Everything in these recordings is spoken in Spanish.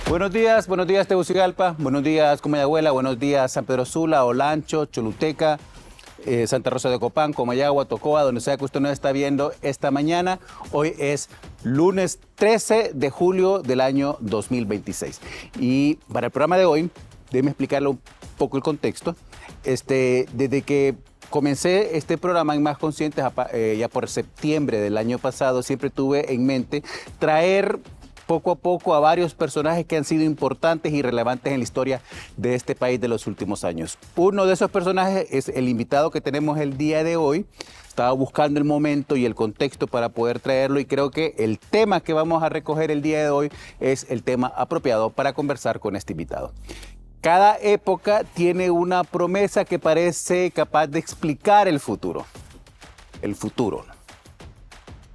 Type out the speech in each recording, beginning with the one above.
Buenos días Tegucigalpa, buenos días Comayagüela, buenos días San Pedro Sula, Olancho, Choluteca, Santa Rosa de Copán, Comayagua, Tocoa, donde sea que usted nos está viendo esta mañana. Hoy es lunes 13 de julio del año 2026. Y para el programa de hoy, déjeme explicarle un poco el contexto. Desde que comencé este programa en Más Conscientes, ya por septiembre del año pasado, siempre tuve en mente traer poco a poco a varios personajes que han sido importantes y relevantes en la historia de este país de los últimos años. Uno de esos personajes es el invitado que tenemos el día de hoy. Estaba buscando el momento y el contexto para poder traerlo y creo que el tema que vamos a recoger el día de hoy es el tema apropiado para conversar con este invitado. Cada época tiene una promesa que parece capaz de explicar el futuro. El futuro.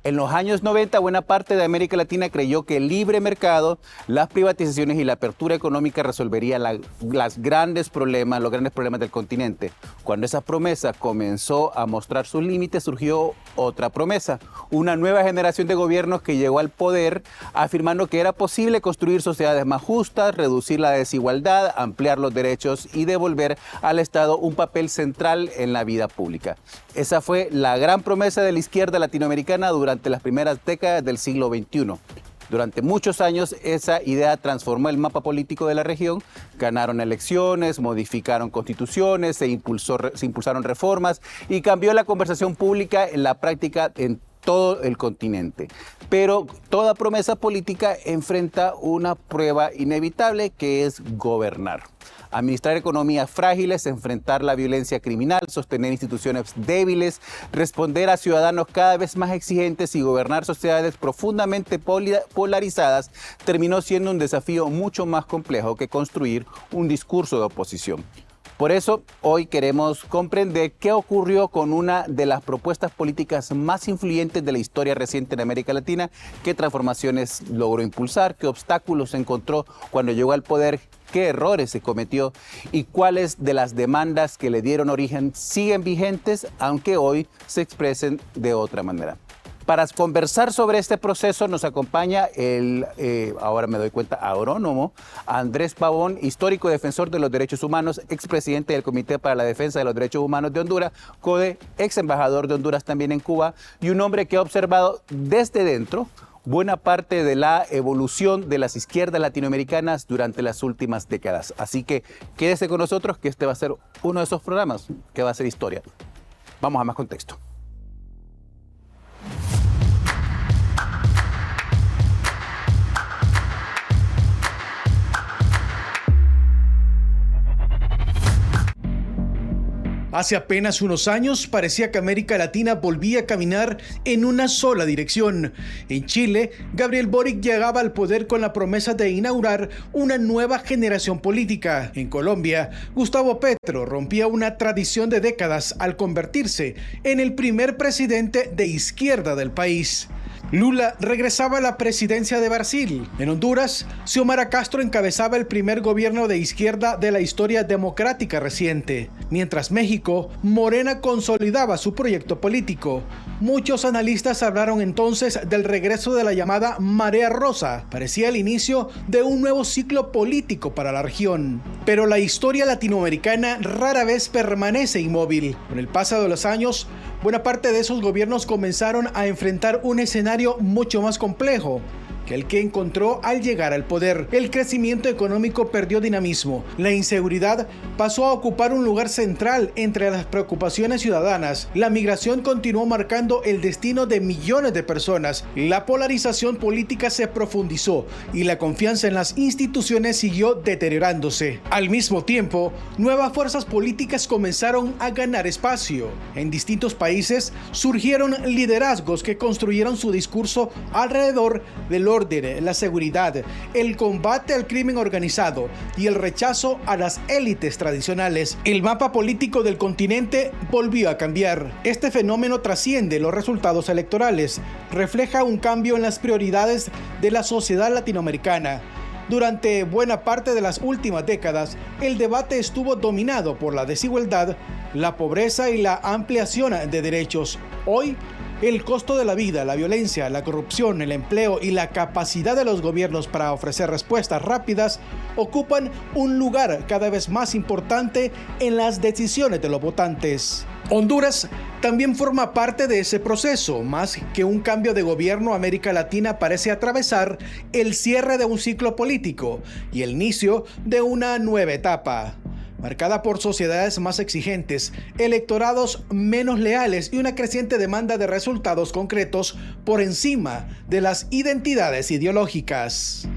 En los años 90, buena parte de América Latina creyó que el libre mercado, las privatizaciones y la apertura económica resolverían los grandes problemas del continente. Cuando esa promesa comenzó a mostrar sus límites, surgió otra promesa. Una nueva generación de gobiernos que llegó al poder afirmando que era posible construir sociedades más justas, reducir la desigualdad, ampliar los derechos y devolver al Estado un papel central en la vida pública. Esa fue la gran promesa de la izquierda latinoamericana durante las primeras décadas del siglo XXI. Durante muchos años esa idea transformó el mapa político de la región, ganaron elecciones, modificaron constituciones, se impulsaron reformas y cambió la conversación pública en la práctica en todo el continente. Pero toda promesa política enfrenta una prueba inevitable que es gobernar. Administrar economías frágiles, enfrentar la violencia criminal, sostener instituciones débiles, responder a ciudadanos cada vez más exigentes y gobernar sociedades profundamente polarizadas terminó siendo un desafío mucho más complejo que construir un discurso de oposición. Por eso, hoy queremos comprender qué ocurrió con una de las propuestas políticas más influyentes de la historia reciente en América Latina, qué transformaciones logró impulsar, qué obstáculos encontró cuando llegó al poder, qué errores se cometió y cuáles de las demandas que le dieron origen siguen vigentes, aunque hoy se expresen de otra manera. Para conversar sobre este proceso nos acompaña el, ahora me doy cuenta, agrónomo Andrés Pavón, histórico defensor de los derechos humanos, expresidente del Comité para la Defensa de los Derechos Humanos de Honduras, CODE, ex embajador de Honduras también en Cuba y un hombre que ha observado desde dentro buena parte de la evolución de las izquierdas latinoamericanas durante las últimas décadas. Así que quédese con nosotros que este va a ser uno de esos programas que va a ser historia. Vamos a más contexto. Hace apenas unos años parecía que América Latina volvía a caminar en una sola dirección. En Chile, Gabriel Boric llegaba al poder con la promesa de inaugurar una nueva generación política. En Colombia, Gustavo Petro rompía una tradición de décadas al convertirse en el primer presidente de izquierda del país. Lula regresaba a la presidencia de Brasil. En Honduras, Xiomara Castro encabezaba el primer gobierno de izquierda de la historia democrática reciente. Mientras México, Morena consolidaba su proyecto político. Muchos analistas hablaron entonces del regreso de la llamada Marea Rosa. Parecía el inicio de un nuevo ciclo político para la región. Pero la historia latinoamericana rara vez permanece inmóvil. Con el paso de los años, buena parte de esos gobiernos comenzaron a enfrentar un escenario mucho más complejo que el que encontró al llegar al poder. El crecimiento económico perdió dinamismo. La inseguridad pasó a ocupar un lugar central entre las preocupaciones ciudadanas. La migración continuó marcando el destino de millones de personas. La polarización política se profundizó y la confianza en las instituciones siguió deteriorándose. Al mismo tiempo, nuevas fuerzas políticas comenzaron a ganar espacio. En distintos países surgieron liderazgos que construyeron su discurso alrededor del orden, la seguridad, el combate al crimen organizado y el rechazo a las élites tradicionales. El mapa político del continente volvió a cambiar. Este fenómeno trasciende los resultados electorales, refleja un cambio en las prioridades de la sociedad latinoamericana. Durante buena parte de las últimas décadas, el debate estuvo dominado por la desigualdad, la pobreza y la ampliación de derechos. Hoy, El costo de la vida, la violencia, la corrupción, el empleo y la capacidad de los gobiernos para ofrecer respuestas rápidas ocupan un lugar cada vez más importante en las decisiones de los votantes. Honduras también forma parte de ese proceso. Más que un cambio de gobierno, América Latina parece atravesar el cierre de un ciclo político y el inicio de una nueva etapa, marcada por sociedades más exigentes, electorados menos leales y una creciente demanda de resultados concretos por encima de las identidades ideológicas.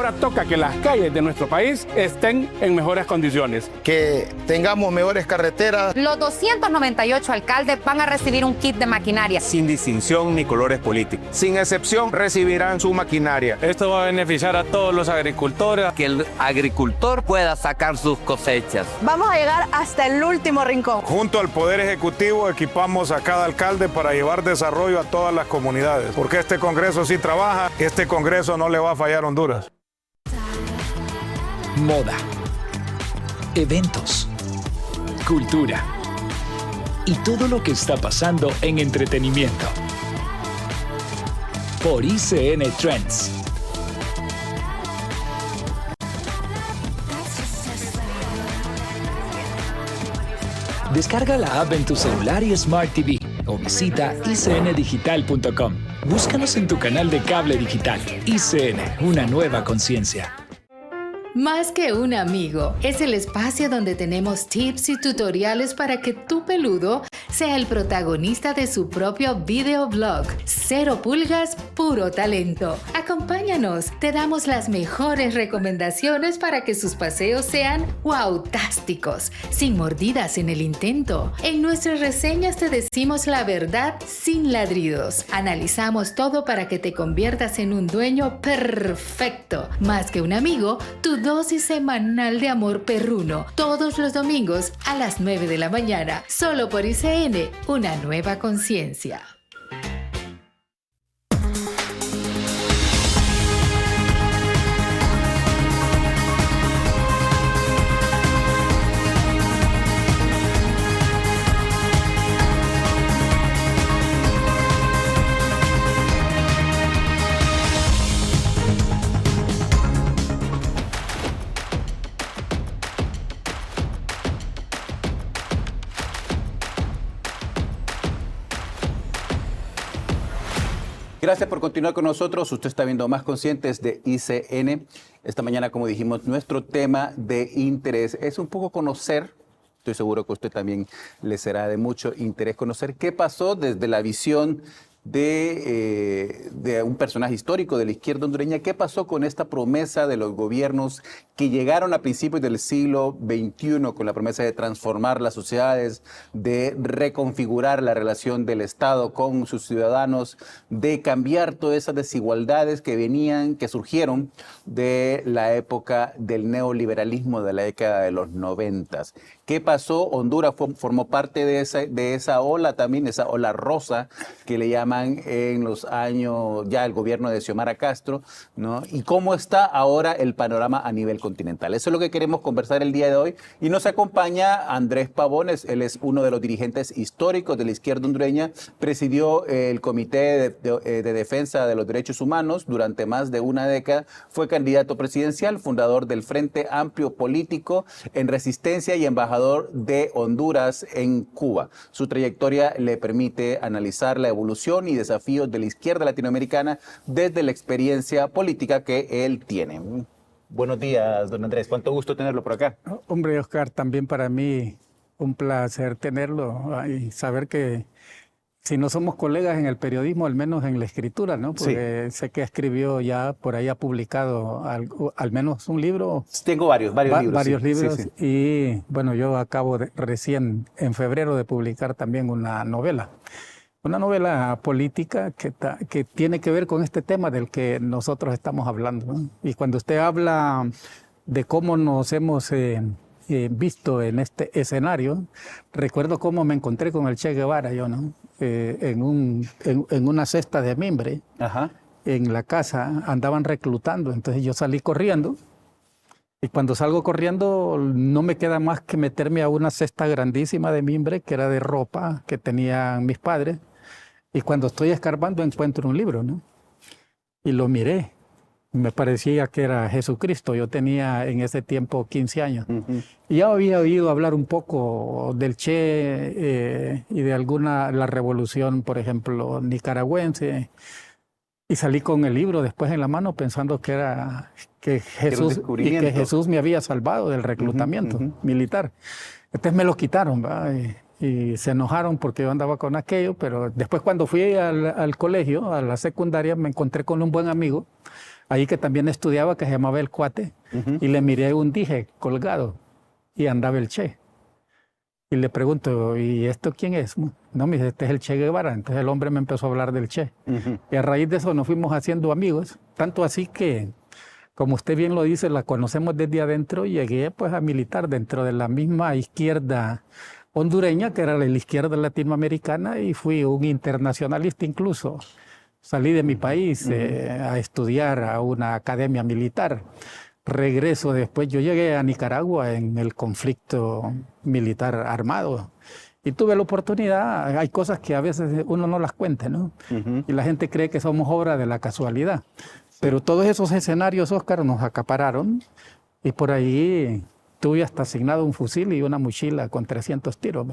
Ahora toca que las calles de nuestro país estén en mejores condiciones. Que tengamos mejores carreteras. Los 298 alcaldes van a recibir un kit de maquinaria. Sin distinción ni colores políticos. Sin excepción recibirán su maquinaria. Esto va a beneficiar a todos los agricultores. Que el agricultor pueda sacar sus cosechas. Vamos a llegar hasta el último rincón. Junto al Poder Ejecutivo equipamos a cada alcalde para llevar desarrollo a todas las comunidades. Porque este Congreso sí trabaja, este Congreso no le va a fallar a Honduras. Moda, eventos, cultura y todo lo que está pasando en entretenimiento. Por ICN Trends. Descarga la app en tu celular y Smart TV o visita icndigital.com. Búscanos en tu canal de cable digital. ICN, una nueva conciencia. Más que un amigo, es el espacio donde tenemos tips y tutoriales para que tu peludo sea el protagonista de su propio videoblog. 0 pulgas, puro talento. Acompáñanos, te damos las mejores recomendaciones para que sus paseos sean wow-tásticos, sin mordidas en el intento. En nuestras reseñas te decimos la verdad sin ladridos. Analizamos todo para que te conviertas en un dueño perfecto. Más que un amigo, tu dosis semanal de amor perruno, todos los domingos a las 9 de la mañana, solo por ICN, una nueva conciencia. Gracias por continuar con nosotros. Usted está viendo Más Conscientes de ICN. Esta mañana, como dijimos, nuestro tema de interés es un poco conocer, estoy seguro que a usted también le será de mucho interés conocer qué pasó desde la visión de un personaje histórico de la izquierda hondureña. ¿Qué pasó con esta promesa de los gobiernos que llegaron a principios del siglo XXI con la promesa de transformar las sociedades, de reconfigurar la relación del Estado con sus ciudadanos, de cambiar todas esas desigualdades que surgieron de la época del neoliberalismo de la década de los 90? ¿Qué pasó? Honduras formó parte de esa ola también, esa ola rosa que le llaman en los años ya el gobierno de Xiomara Castro, ¿no? Y cómo está ahora el panorama a nivel continental. Eso es lo que queremos conversar el día de hoy. Y nos acompaña Andrés Pavones. Él es uno de los dirigentes históricos de la izquierda hondureña. Presidió el Comité de Defensa de los Derechos Humanos durante más de una década. Fue candidato presidencial, fundador del Frente Amplio Político en Resistencia y embajador de Honduras en Cuba. Su trayectoria le permite analizar la evolución y desafíos de la izquierda latinoamericana desde la experiencia política que él tiene. Buenos días, don Andrés. Cuánto gusto tenerlo por acá. Hombre, Oscar, también para mí un placer tenerlo y saber que si no somos colegas en el periodismo, al menos en la escritura, ¿no? Porque sí, sé que escribió ya, por ahí ha publicado al menos un libro. Tengo varios libros. Varios sí, libros. Sí, sí. Y bueno, yo acabo recién en febrero de publicar también una novela. Una novela política que tiene que ver con este tema del que nosotros estamos hablando, ¿no? Y cuando usted habla de cómo nos hemos visto en este escenario, recuerdo cómo me encontré con el Che Guevara, yo, ¿no? En una cesta de mimbre. Ajá. En la casa andaban reclutando, entonces yo salí corriendo. Y cuando salgo corriendo, no me queda más que meterme a una cesta grandísima de mimbre, que era de ropa que tenían mis padres. Y cuando estoy escarbando, encuentro un libro, ¿no? Y lo miré. Me parecía que era Jesucristo. Yo tenía en ese tiempo 15 años. Y ya había oído hablar un poco del Che y de la revolución, por ejemplo, nicaragüense. Y salí con el libro después en la mano pensando que Jesús me había salvado del reclutamiento militar. Entonces me lo quitaron, ¿verdad? Y se enojaron porque yo andaba con aquello, pero después cuando fui al colegio, a la secundaria, me encontré con un buen amigo, ahí que también estudiaba, que se llamaba El Cuate, y le miré un dije colgado, y andaba el Che. Y le pregunto, ¿y esto quién es? No, me dice, este es el Che Guevara. Entonces el hombre me empezó a hablar del Che. Y a raíz de eso nos fuimos haciendo amigos, tanto así que, como usted bien lo dice, la conocemos desde adentro. Llegué pues a militar dentro de la misma izquierda hondureña, que era la izquierda latinoamericana, y fui un internacionalista incluso. Salí de mi país a estudiar a una academia militar. Regreso después, yo llegué a Nicaragua en el conflicto militar armado y tuve la oportunidad, hay cosas que a veces uno no las cuenta, ¿no? Y la gente cree que somos obra de la casualidad. Pero todos esos escenarios, Óscar, nos acapararon y por ahí tuve hasta asignado un fusil y una mochila con 300 tiros.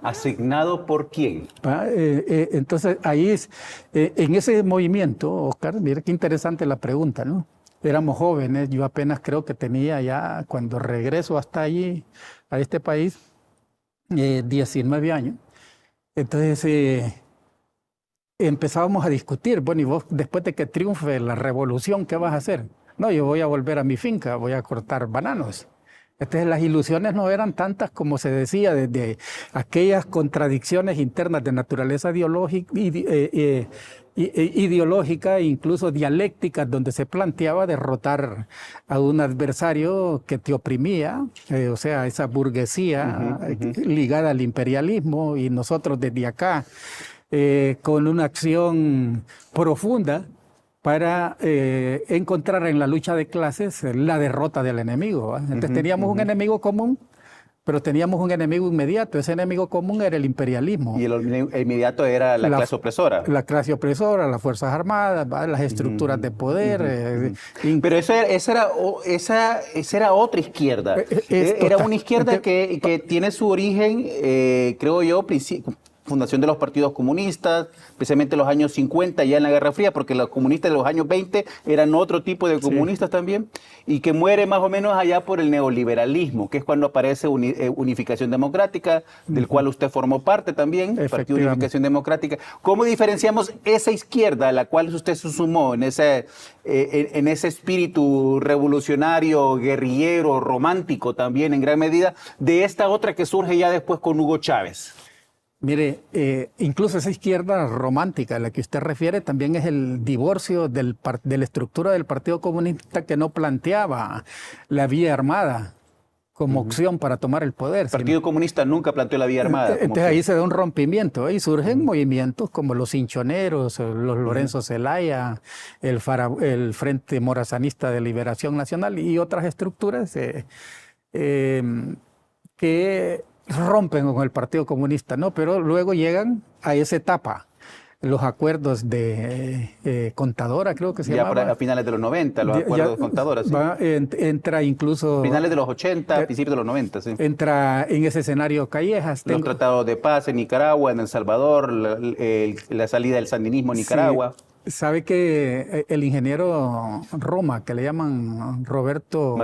¿Asignado por quién? Entonces ahí, en ese movimiento, Óscar, mira qué interesante la pregunta, ¿no? Éramos jóvenes, yo apenas creo que tenía ya, cuando regreso hasta allí, a este país, 19 años. Entonces empezábamos a discutir, bueno, y vos después de que triunfe la revolución, ¿qué vas a hacer? No, yo voy a volver a mi finca, voy a cortar bananos. Entonces las ilusiones no eran tantas como se decía, desde aquellas contradicciones internas de naturaleza ideológica e incluso dialécticas, donde se planteaba derrotar a un adversario que te oprimía, o sea, esa burguesía ligada al imperialismo, y nosotros desde acá con una acción profunda para encontrar en la lucha de clases la derrota del enemigo. Entonces teníamos un enemigo común, pero teníamos un enemigo inmediato. Ese enemigo común era el imperialismo. Y el inmediato era la clase opresora. La clase opresora, las Fuerzas Armadas, las estructuras de poder. Pero esa era otra izquierda. Era una izquierda que tiene su origen, creo yo, fundación de los partidos comunistas, especialmente en los años 50, ya en la Guerra Fría, porque los comunistas de los años 20 eran otro tipo de comunistas también, y que muere más o menos allá por el neoliberalismo, que es cuando aparece Unificación Democrática, del cual usted formó parte también, el Partido de Unificación Democrática. ¿Cómo diferenciamos esa izquierda a la cual usted se sumó en ese espíritu revolucionario, guerrillero, romántico también en gran medida, de esta otra que surge ya después con Hugo Chávez? Mire, incluso esa izquierda romántica a la que usted refiere también es el divorcio de la estructura del Partido Comunista, que no planteaba la vía armada como opción para tomar el poder. El Partido Comunista nunca planteó la vía armada. Entonces ahí se da un rompimiento, y surgen movimientos como los Hinchoneros, los Lorenzo Zelaya, el Frente Morazanista de Liberación Nacional y otras estructuras que rompen con el Partido Comunista, ¿no? Pero luego llegan a esa etapa, los acuerdos de Contadora, creo que se llama. A finales de los 90, los acuerdos de Contadora, sí. Entra incluso... Finales de los 80, principios de los 90, sí. Entra en ese escenario Callejas. Los tratados de paz en Nicaragua, en El Salvador, la salida del sandinismo en Nicaragua. Sí. Sabe que el ingeniero Roma, que le llaman Roberto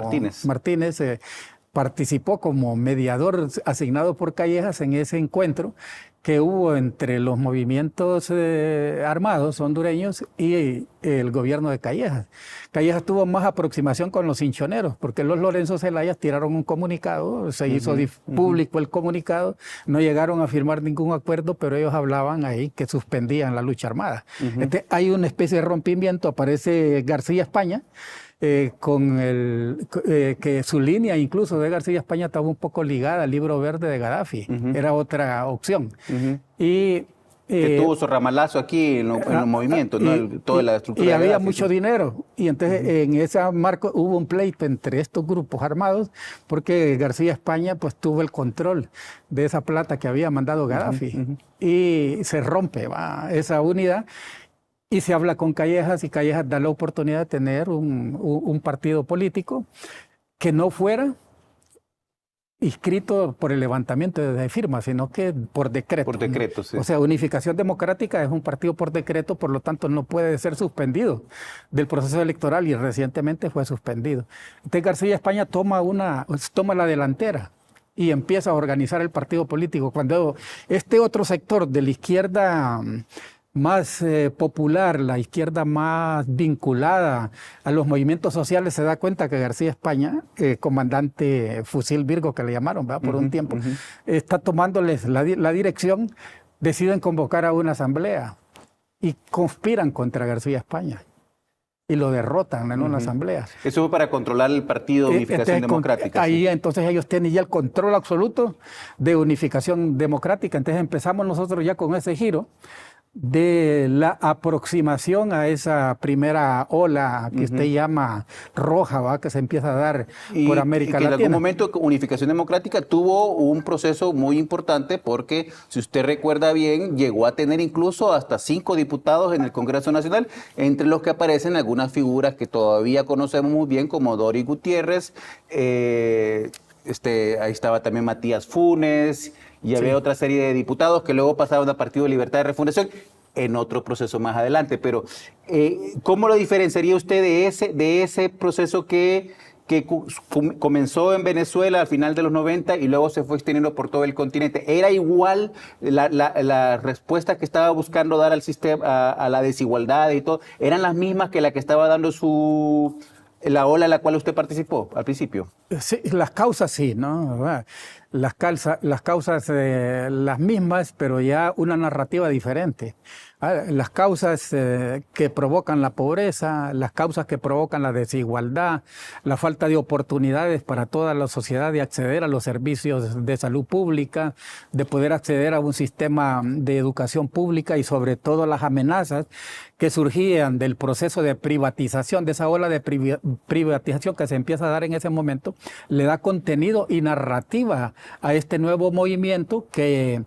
Martínez, participó como mediador asignado por Callejas en ese encuentro, que hubo entre los movimientos armados hondureños y el gobierno de Callejas. Callejas tuvo más aproximación con los hinchoneros, porque los Lorenzo Zelayas tiraron un comunicado, se hizo público el comunicado, no llegaron a firmar ningún acuerdo, pero ellos hablaban ahí que suspendían la lucha armada. Hay una especie de rompimiento, aparece García España, que su línea incluso de García España estaba un poco ligada al libro verde de Gaddafi, era otra opción. Y que tuvo su ramalazo aquí en los movimientos, ¿no? Toda la estructura. Y había mucho dinero. Y entonces en ese marco hubo un pleito entre estos grupos armados porque García España pues tuvo el control de esa plata que había mandado Gaddafi. Y se rompe esa unidad. Y se habla con Callejas y Callejas da la oportunidad de tener un partido político que no fuera inscrito por el levantamiento de firmas, sino que por decreto. Por decreto, sí. O sea, Unificación Democrática es un partido por decreto, por lo tanto no puede ser suspendido del proceso electoral y recientemente fue suspendido. Entonces García España toma la delantera y empieza a organizar el partido político. Cuando este otro sector de la izquierda más popular, la izquierda más vinculada a los movimientos sociales, se da cuenta que García España, comandante Fusil Virgo que le llamaron por un tiempo, está tomándoles la dirección, deciden convocar a una asamblea y conspiran contra García España y lo derrotan en una asamblea. Eso fue para controlar el partido de Unificación Democrática. Ahí entonces ellos tienen ya el control absoluto de Unificación Democrática, entonces empezamos nosotros ya con ese giro de la aproximación a esa primera ola que usted llama roja, que se empieza a dar por América Latina. En algún momento Unificación Democrática tuvo un proceso muy importante porque, si usted recuerda bien, llegó a tener incluso hasta 5 diputados en el Congreso Nacional, entre los que aparecen algunas figuras que todavía conocemos muy bien, como Dori Gutiérrez, ahí estaba también Matías Funes, y había otra serie de diputados que luego pasaron a Partido de Libertad y Refundación en otro proceso más adelante. Pero, ¿cómo lo diferenciaría usted de ese proceso que comenzó en Venezuela al final de los 90 y luego se fue extendiendo por todo el continente? ¿Era igual la respuesta que estaba buscando dar al sistema, a la desigualdad y todo? ¿Eran las mismas que la que estaba dando la ola en la cual usted participó al principio? Sí, las causas sí, ¿no? Las causas las mismas, pero ya una narrativa diferente. Las causas que provocan la pobreza, las causas que provocan la desigualdad, la falta de oportunidades para toda la sociedad de acceder a los servicios de salud pública, de poder acceder a un sistema de educación pública y sobre todo las amenazas que surgían del proceso de privatización, de esa ola de privatización que se empieza a dar en ese momento, le da contenido y narrativa a este nuevo movimiento que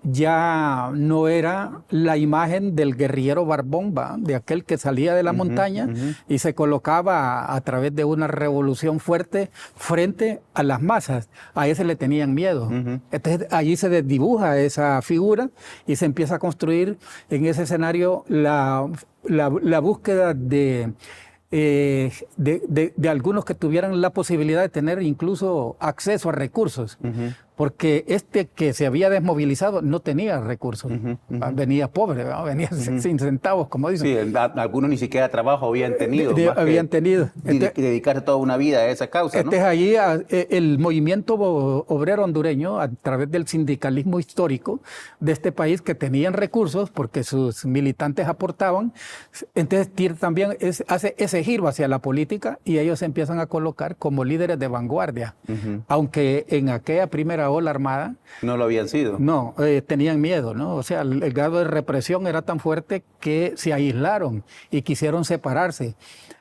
ya no era la imagen del guerrillero barbón, de aquel que salía de la montaña y se colocaba a través de una revolución fuerte frente a las masas. A ese le tenían miedo. Entonces allí se desdibuja esa figura y se empieza a construir en ese escenario la búsqueda de algunos que tuvieran la posibilidad de tener incluso acceso a recursos, porque que se había desmovilizado no tenía recursos, venía pobre, venía sin centavos, como dicen. Sí, algunos ni siquiera trabajo habían tenido. Dedicarse toda una vida a esa causa, ¿no? Allí el movimiento obrero hondureño, a través del sindicalismo histórico de este país, que tenían recursos porque sus militantes aportaban, entonces también hace ese giro hacia la política y ellos se empiezan a colocar como líderes de vanguardia, aunque en aquella primera ola armada no lo habían sido. No, tenían miedo, ¿no? O sea, el grado de represión era tan fuerte que se aislaron y quisieron separarse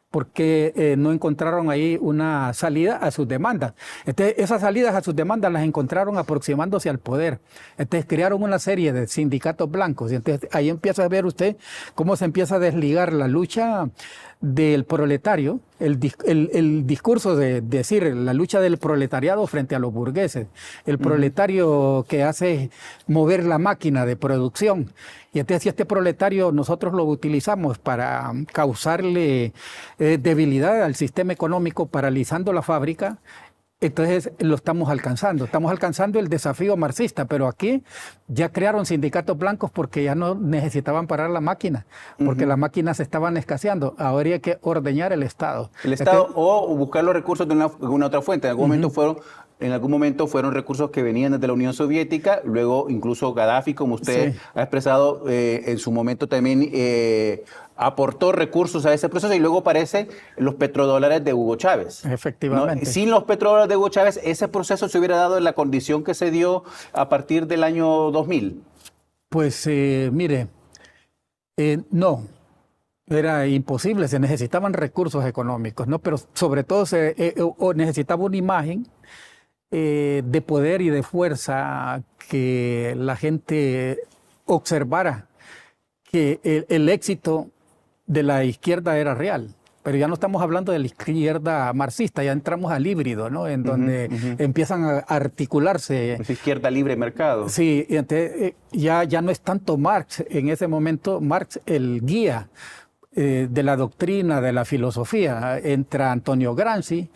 porque no encontraron ahí una salida a sus demandas. Entonces, esas salidas a sus demandas las encontraron aproximándose al poder. Entonces, crearon una serie de sindicatos blancos. Y entonces, ahí empieza a ver usted cómo se empieza a desligar la lucha del proletario, el discurso de decir la lucha del proletariado frente a los burgueses, el proletario que hace mover la máquina de producción. Y entonces, si este proletario nosotros lo utilizamos para causarle debilidad al sistema económico, paralizando la fábrica, Entonces lo estamos alcanzando el desafío marxista, pero aquí ya crearon sindicatos blancos porque ya no necesitaban parar la máquina, porque las máquinas estaban escaseando. Ahora hay que ordeñar el Estado. El Estado o buscar los recursos de alguna otra fuente. En algún momento fueron recursos que venían desde la Unión Soviética, luego incluso Gaddafi, como usted ha expresado, en su momento también aportó recursos a ese proceso, y luego aparecen los petrodólares de Hugo Chávez. Efectivamente. ¿No? Sin los petrodólares de Hugo Chávez, ese proceso se hubiera dado en la condición que se dio a partir del año 2000. Pues mire, no. Era imposible, se necesitaban recursos económicos, ¿no? Pero sobre todo se necesitaba una imagen de poder y de fuerza, que la gente observara que el éxito de la izquierda era real. Pero ya no estamos hablando de la izquierda marxista, ya entramos al híbrido, ¿no? En donde empiezan a articularse. Es izquierda libre mercado. Sí, y entonces, ya no es tanto Marx en ese momento, Marx el guía de la doctrina, de la filosofía. Entra Antonio Gramsci,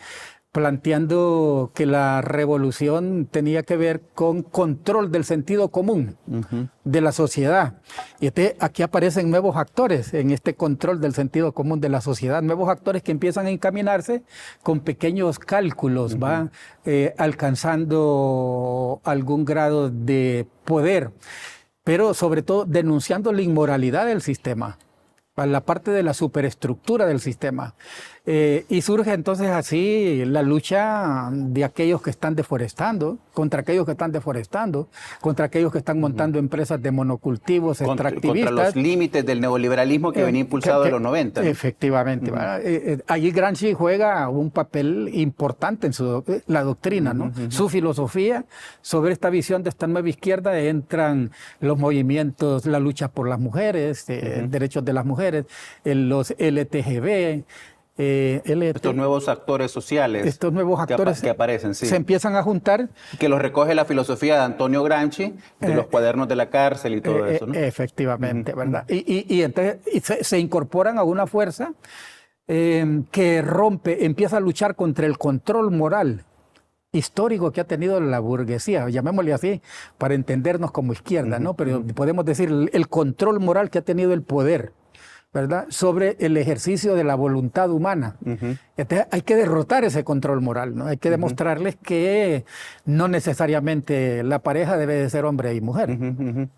planteando que la revolución tenía que ver con control del sentido común de la sociedad. Y aquí aparecen nuevos actores en este control del sentido común de la sociedad, nuevos actores que empiezan a encaminarse con pequeños cálculos, van alcanzando algún grado de poder, pero sobre todo denunciando la inmoralidad del sistema, la parte de la superestructura del sistema. Y surge entonces así la lucha de aquellos que están deforestando, contra aquellos que están deforestando, contra aquellos que están montando empresas de monocultivos extractivistas. Contra los límites del neoliberalismo que venía impulsado en los 90. ¿no? Efectivamente. Allí Gramsci juega un papel importante en la doctrina, ¿no? Su filosofía sobre esta visión de esta nueva izquierda. Entran los movimientos, la lucha por las mujeres, derechos de las mujeres, los LTGB, estos nuevos actores sociales. Estos nuevos actores que aparecen, sí. Se empiezan a juntar. Que los recoge la filosofía de Antonio Gramsci, de los cuadernos de la cárcel y todo eso, ¿no? Efectivamente, ¿verdad? Y entonces se incorporan a una fuerza que empieza a luchar contra el control moral histórico que ha tenido la burguesía, llamémosle así, para entendernos como izquierda, ¿no? Pero podemos decir el control moral que ha tenido el poder, ¿verdad?, sobre el ejercicio de la voluntad humana. Entonces, hay que derrotar ese control moral, ¿no? Hay que demostrarles que no necesariamente la pareja debe de ser hombre y mujer,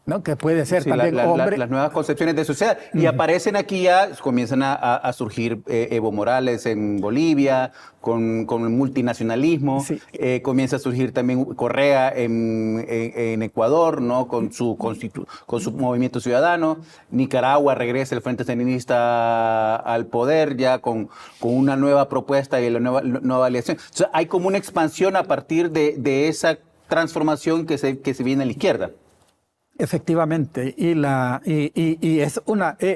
¿no? Que puede ser también hombre. Las nuevas concepciones de sociedad. Y aparecen aquí ya, comienzan a surgir Evo Morales en Bolivia, con el multinacionalismo. Sí. Comienza a surgir también Correa en Ecuador, ¿no? Con su movimiento ciudadano. Nicaragua regresa el Frente Sandinista al poder ya con una nueva propuesta y la nueva aliación. O sea, hay como una expansión a partir de esa transformación que se viene a la izquierda. Efectivamente,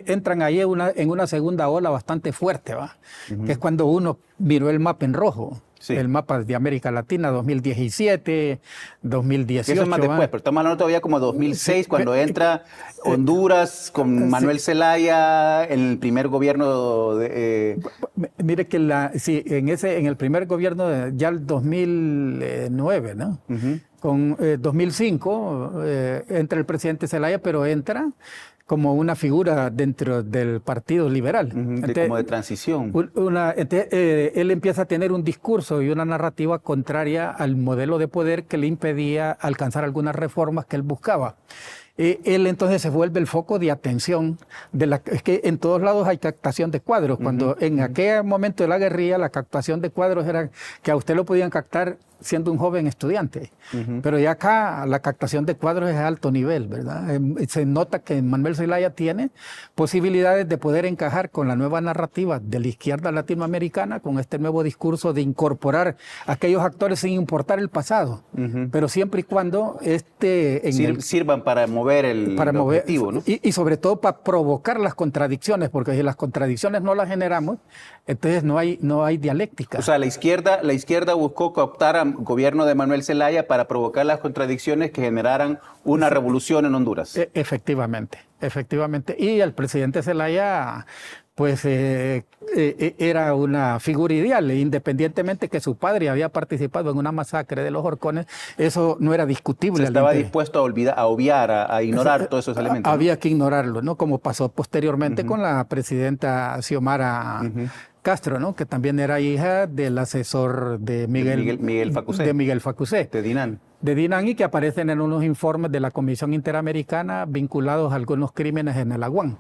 entran ahí en una segunda ola bastante fuerte, ¿va? Que es cuando uno miró el mapa en rojo. Sí. El mapa de América Latina 2017, 2018. Eso es más después, pero estamos hablando todavía como 2006, cuando entra Honduras con Manuel Zelaya en el primer gobierno de... Mire que en el primer gobierno ya el 2009, ¿no? Con 2005 entra el presidente Zelaya, pero entra como una figura dentro del Partido Liberal. Entonces, como de transición. Él empieza a tener un discurso y una narrativa contraria al modelo de poder que le impedía alcanzar algunas reformas que él buscaba. Él entonces se vuelve el foco de atención. Es que en todos lados hay captación de cuadros. Cuando en aquel momento de la guerrilla, la captación de cuadros era que a usted lo podían captar siendo un joven estudiante. Pero ya acá la captación de cuadros es a alto nivel, ¿verdad? Se nota que Manuel Zelaya tiene posibilidades de poder encajar con la nueva narrativa de la izquierda latinoamericana, con este nuevo discurso de incorporar a aquellos actores sin importar el pasado, pero siempre y cuando sirvan para mover el objetivo, ¿no? Y sobre todo para provocar las contradicciones, porque si las contradicciones no las generamos, entonces no hay dialéctica. O sea, la izquierda buscó cooptar al gobierno de Manuel Zelaya para provocar las contradicciones que generaran una revolución en Honduras. Efectivamente. Y el presidente Zelaya pues era una figura ideal, independientemente que su padre había participado en una masacre de los Horcones, eso no era discutible. Estaba dispuesto a obviar, a ignorar todos esos elementos. Había que ignorarlo, ¿no? Como pasó posteriormente con la presidenta Xiomara Castro, ¿no? Que también era hija del asesor de Miguel Facusé. De Dinan, y que aparecen en unos informes de la Comisión Interamericana vinculados a algunos crímenes en el Aguán.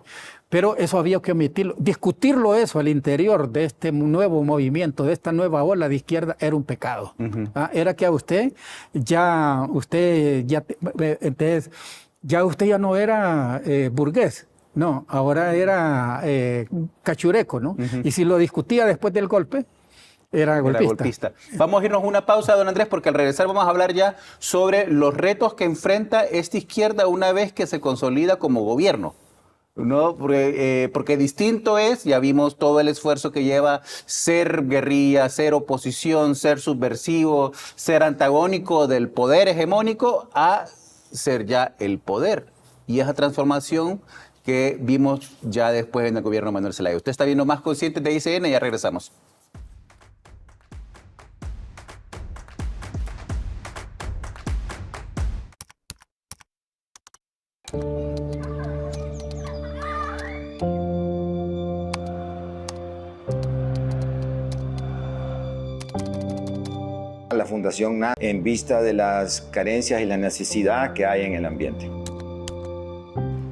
Pero eso había que omitirlo. Discutirlo eso al interior de este nuevo movimiento, de esta nueva ola de izquierda, era un pecado. Era que usted ya no era burgués. No, ahora era cachureco, ¿no? Y si lo discutía después del golpe, era golpista. Vamos a irnos a una pausa, don Andrés, porque al regresar vamos a hablar ya sobre los retos que enfrenta esta izquierda una vez que se consolida como gobierno, ¿no? Porque distinto es, ya vimos todo el esfuerzo que lleva ser guerrilla, ser oposición, ser subversivo, ser antagónico del poder hegemónico a ser ya el poder. Y esa transformación que vimos ya después en el gobierno de Manuel Zelaya. Usted está viendo Más Conscientes de ICN y ya regresamos. La fundación nace en vista de las carencias y la necesidad que hay en el ambiente.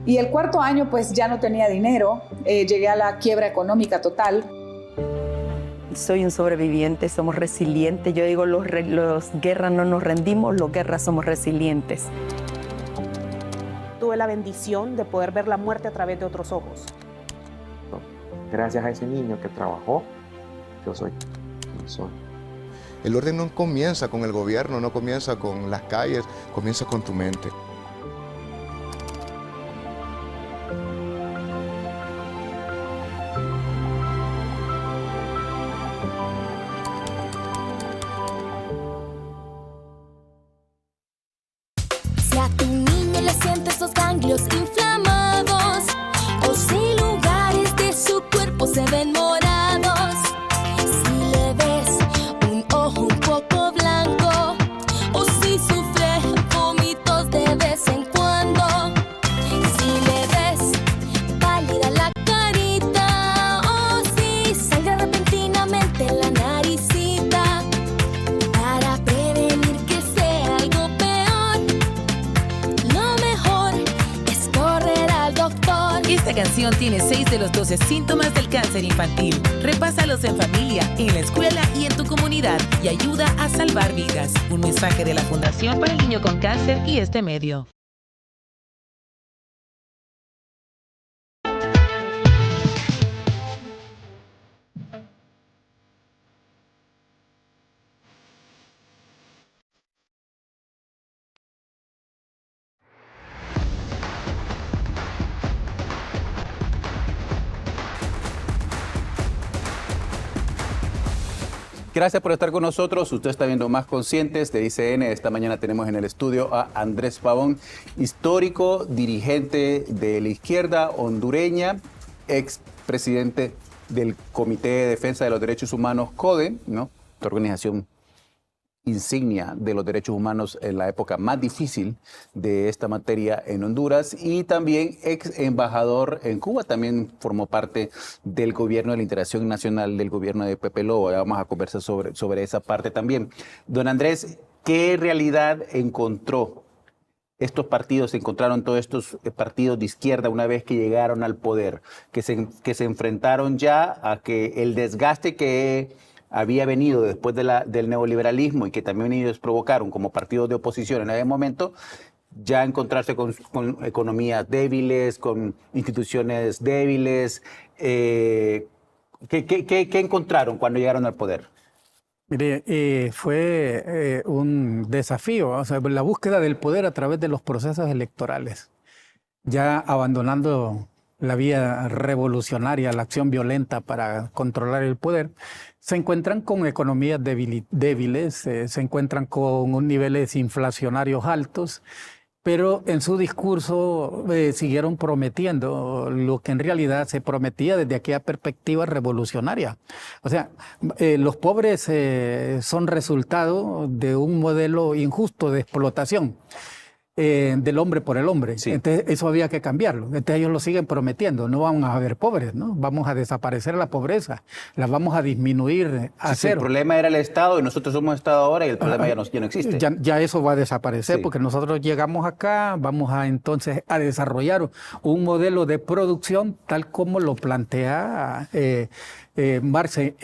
Y el cuarto año pues ya no tenía dinero, llegué a la quiebra económica total. Soy un sobreviviente, somos resilientes. Yo digo, los guerras no nos rendimos, los guerras somos resilientes. Tuve la bendición de poder ver la muerte a través de otros ojos. Gracias a ese niño que trabajó, yo soy quien soy. El orden no comienza con el gobierno, no comienza con las calles, comienza con tu mente. Si a tu niño le sientes los ganglios inflamados, o si lugares de su cuerpo se ven morados, si le ves un ojo un poco blanco, o si sufre vómitos de vez en cuando, si le ves pálida la carita, o si salga repentinamente la naricita, para prevenir que sea algo peor, lo mejor es correr al doctor. Esta canción tiene 6 de los 12 síntomas del cáncer infantil. Repásalos en familia, en la escuela y en tu comunidad y ayuda a salvar vidas. Un mensaje de la Fundación para el Niño con Cáncer y este medio. Gracias por estar con nosotros. Usted está viendo Más Conscientes de ICN. Esta mañana tenemos en el estudio a Andrés Pavón, histórico dirigente de la izquierda hondureña, expresidente del Comité de Defensa de los Derechos Humanos, CODE, ¿no? Esta organización insignia de los derechos humanos en la época más difícil de esta materia en Honduras, y también ex embajador en Cuba. También formó parte del gobierno de la Integración Nacional del gobierno de Pepe Lobo. Vamos a conversar sobre esa parte también. Don Andrés, ¿qué realidad encontró estos partidos, encontraron todos estos partidos de izquierda una vez que llegaron al poder, que se enfrentaron ya a que el desgaste que había venido después del neoliberalismo y que también ellos provocaron como partidos de oposición en ese momento, ya encontrarse con economías débiles, con instituciones débiles? ¿Qué encontraron cuando llegaron al poder? Mire, fue un desafío, o sea, la búsqueda del poder a través de los procesos electorales, ya abandonando la vía revolucionaria, la acción violenta para controlar el poder. Se encuentran con economías débiles, se encuentran con niveles inflacionarios altos pero en su discurso siguieron prometiendo lo que en realidad se prometía desde aquella perspectiva revolucionaria. O sea, los pobres son resultado de un modelo injusto de explotación del hombre por el hombre. Sí. Entonces eso había que cambiarlo. Entonces ellos lo siguen prometiendo. No vamos a haber pobres, ¿no? Vamos a desaparecer la pobreza, la vamos a disminuir a cero. El problema era el Estado y nosotros somos Estado ahora y el problema ya no existe. Ya eso va a desaparecer, sí, porque nosotros llegamos acá, vamos a entonces a desarrollar un modelo de producción tal como lo plantea Marx en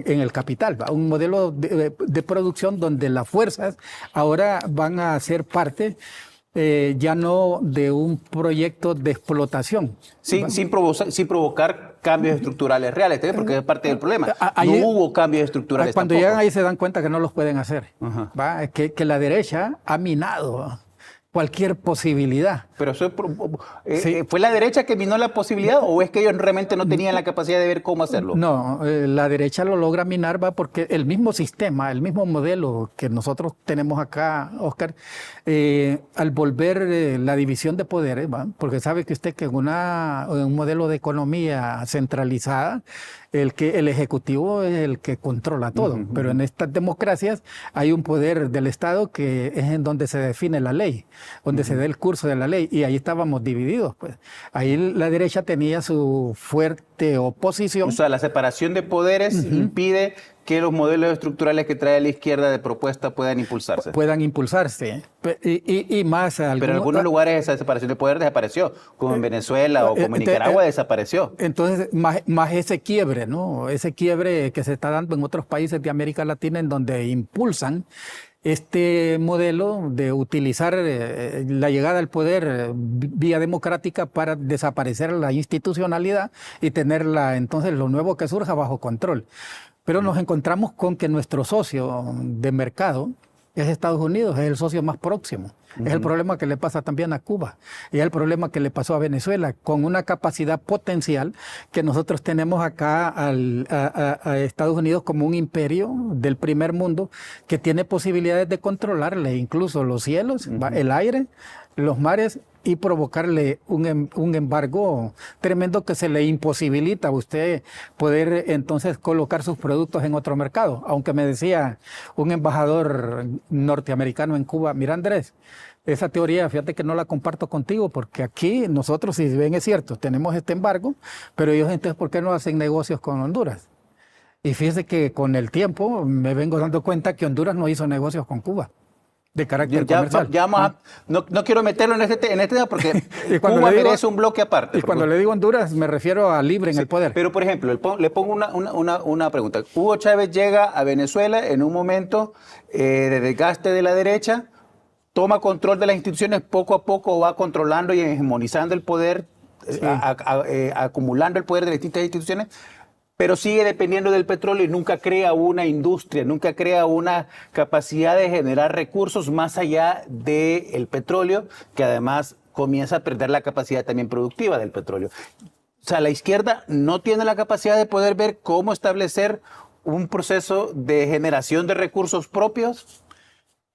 el Capital, ¿va? Un modelo de producción donde las fuerzas ahora van a ser parte ya no de un proyecto de explotación. Sin provocar cambios estructurales reales, ¿sí? Porque es parte del problema. No hubo cambios estructurales cuando tampoco. Llegan ahí se dan cuenta que no los pueden hacer. ¿Va? Que la derecha ha minado cualquier posibilidad. Pero eso ¿fue la derecha que minó la posibilidad o es que ellos realmente no tenían la capacidad de ver cómo hacerlo? No, la derecha lo logra minar, va, porque el mismo sistema, el mismo modelo que nosotros tenemos acá, Oscar, al volver la división de poderes, ¿va? Porque sabe que usted que en un modelo de economía centralizada, el ejecutivo es el que controla todo, pero en estas democracias hay un poder del Estado que es en donde se define la ley, donde se da el curso de la ley, y ahí estábamos divididos, pues. Ahí la derecha tenía su fuerte oposición. O sea, la separación de poderes impide que los modelos estructurales que trae la izquierda de propuesta puedan impulsarse. Y más... Pero en algunos lugares esa separación de poder desapareció, como en Venezuela o como en Nicaragua desapareció. Entonces, más ese quiebre, ¿no? Ese quiebre que se está dando en otros países de América Latina en donde impulsan este modelo de utilizar la llegada al poder vía democrática para desaparecer la institucionalidad y tenerla, entonces, lo nuevo que surja bajo control. Pero nos encontramos con que nuestro socio de mercado es Estados Unidos, es el socio más próximo. Es el problema que le pasa también a Cuba. Y es el problema que le pasó a Venezuela, con una capacidad potencial que nosotros tenemos acá a Estados Unidos como un imperio del primer mundo que tiene posibilidades de controlarle incluso los cielos, el aire, los mares, y provocarle un embargo tremendo que se le imposibilita a usted poder entonces colocar sus productos en otro mercado. Aunque me decía un embajador norteamericano en Cuba, mira Andrés, esa teoría, fíjate que no la comparto contigo, porque aquí nosotros, si bien es cierto, tenemos este embargo, pero ellos entonces, ¿por qué no hacen negocios con Honduras? Y fíjese que con el tiempo me vengo dando cuenta que Honduras no hizo negocios con Cuba de carácter comercial. No quiero meterlo en este tema porque Cuba merece un bloque aparte. Y cuando le digo Honduras me refiero a libre en el poder. Pero por ejemplo, le pongo una pregunta. Hugo Chávez llega a Venezuela en un momento de desgaste de la derecha, toma control de las instituciones, poco a poco va controlando y hegemonizando el poder, acumulando el poder de las distintas instituciones, pero sigue dependiendo del petróleo y nunca crea una industria, nunca crea una capacidad de generar recursos más allá del petróleo, que además comienza a perder la capacidad también productiva del petróleo. O sea, la izquierda no tiene la capacidad de poder ver cómo establecer un proceso de generación de recursos propios.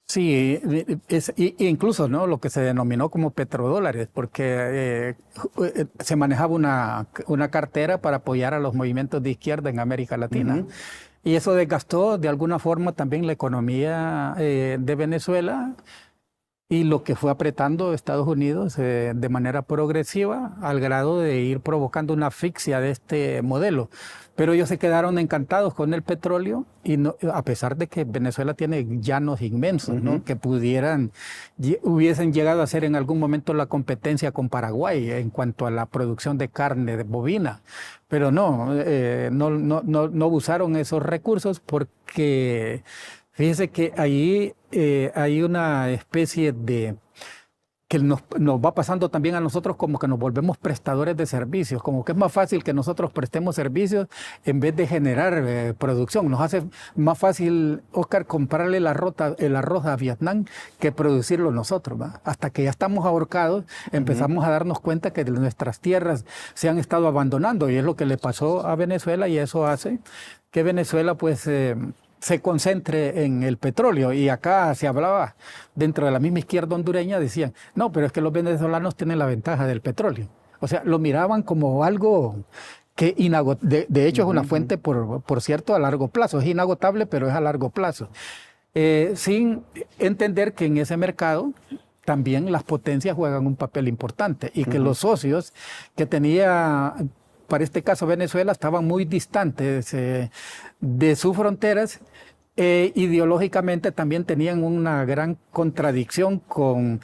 Sí, incluso, ¿no?, lo que se denominó como petrodólares, porque se manejaba una cartera para apoyar a los movimientos de izquierda en América Latina. Y eso desgastó de alguna forma también la economía de Venezuela y lo que fue apretando Estados Unidos de manera progresiva al grado de ir provocando una asfixia de este modelo. Pero ellos se quedaron encantados con el petróleo y no, a pesar de que Venezuela tiene llanos inmensos, ¿no?, que hubiesen llegado a ser en algún momento la competencia con Paraguay en cuanto a la producción de carne de bovina. Pero no usaron esos recursos porque fíjese que ahí hay una especie de que nos va pasando también a nosotros, como que nos volvemos prestadores de servicios, como que es más fácil que nosotros prestemos servicios en vez de generar producción. Nos hace más fácil, Oscar, comprarle el arroz a Vietnam que producirlo nosotros, ¿va? Hasta que ya estamos ahorcados, empezamos a darnos cuenta que nuestras tierras se han estado abandonando, y es lo que le pasó a Venezuela, y eso hace que Venezuela pues se concentre en el petróleo. Y acá se hablaba, dentro de la misma izquierda hondureña, decían, no, pero es que los venezolanos tienen la ventaja del petróleo. O sea, lo miraban como algo que de hecho es una fuente, por cierto, a largo plazo. Es inagotable, pero es a largo plazo. Sin entender que en ese mercado también las potencias juegan un papel importante y que los socios que tenía, para este caso Venezuela, estaban muy distantes de sus fronteras. Ideológicamente también tenían una gran contradicción con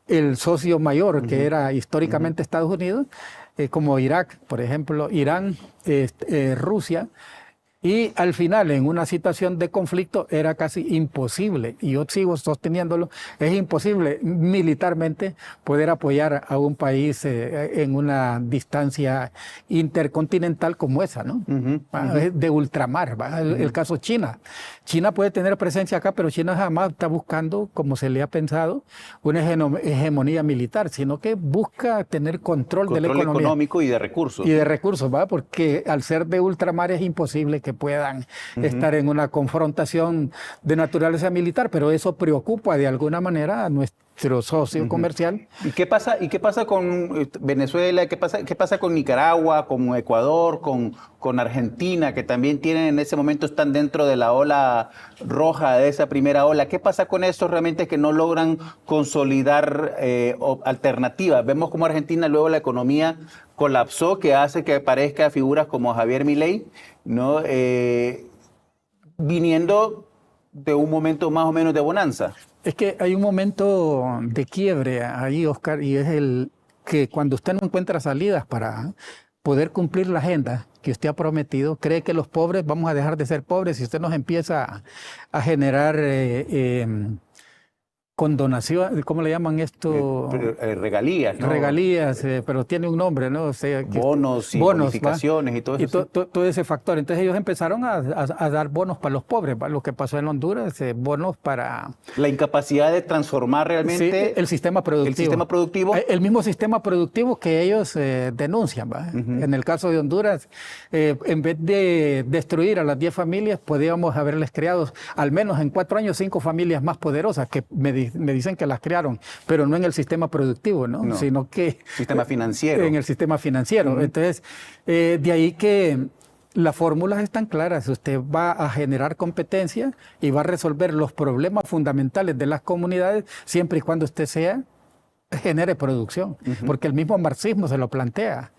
el socio mayor, que era históricamente Estados Unidos, como Irak, por ejemplo, Irán, Rusia. Y al final, en una situación de conflicto, era casi imposible, y yo sigo sosteniéndolo, es imposible militarmente poder apoyar a un país en una distancia intercontinental como esa, ¿no? De ultramar, el caso China. China puede tener presencia acá, pero China jamás está buscando, como se le ha pensado, una hegemonía militar, sino que busca tener control de la economía. Económico y de recursos. Y de recursos, ¿va? Porque al ser de ultramar es imposible que puedan estar en una confrontación de naturaleza militar, pero eso preocupa de alguna manera a nuestro socio comercial. ¿Y qué pasa con Venezuela? ¿Qué pasa con Nicaragua, con Ecuador, con Argentina, que también tienen en ese momento, están dentro de la ola roja, de esa primera ola? ¿Qué pasa con estos realmente que no logran consolidar alternativas? Vemos como Argentina luego la economía colapsó, que hace que aparezca figuras como Javier Milei, ¿no? Viniendo de un momento más o menos de bonanza. Es que hay un momento de quiebre ahí, Oscar, y es el que cuando usted no encuentra salidas para poder cumplir la agenda que usted ha prometido, cree que los pobres vamos a dejar de ser pobres y usted nos empieza a generar condonación, ¿cómo le llaman esto? Regalías, ¿no? Regalías, pero tiene un nombre, ¿no? O sea, bonos y bonificaciones, ¿va? Y todo eso. Y todo ese factor. Entonces ellos empezaron a dar bonos para los pobres, ¿va? Lo que pasó en Honduras, bonos para... La incapacidad de transformar realmente... el sistema productivo. El sistema productivo. El mismo sistema productivo que ellos denuncian, ¿va? En el caso de Honduras, en vez de destruir a las 10 familias, podíamos haberles creado al menos en 4 años 5 familias más poderosas que me dicen que las crearon, pero no en el sistema productivo, ¿no? Sino que... Sistema financiero. En el sistema financiero. Entonces, de ahí que las fórmulas están claras. Usted va a generar competencia y va a resolver los problemas fundamentales de las comunidades siempre y cuando usted genere producción, porque el mismo marxismo se lo plantea.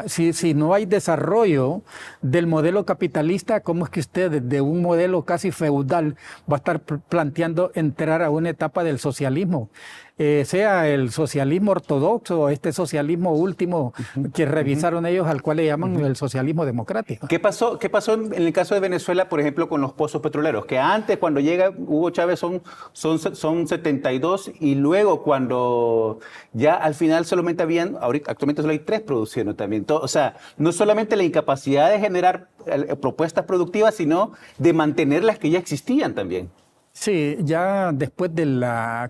Si no hay desarrollo del modelo capitalista, ¿cómo es que usted de un modelo casi feudal va a estar planteando entrar a una etapa del socialismo? Sea el socialismo ortodoxo o este socialismo último que revisaron ellos, al cual le llaman el socialismo democrático. ¿Qué pasó en el caso de Venezuela, por ejemplo, con los pozos petroleros? Que antes, cuando llega Hugo Chávez, son 72, y luego cuando ya al final solamente actualmente solo hay 3 produciendo también. O sea, no solamente la incapacidad de generar propuestas productivas, sino de mantener las que ya existían también. Sí, ya después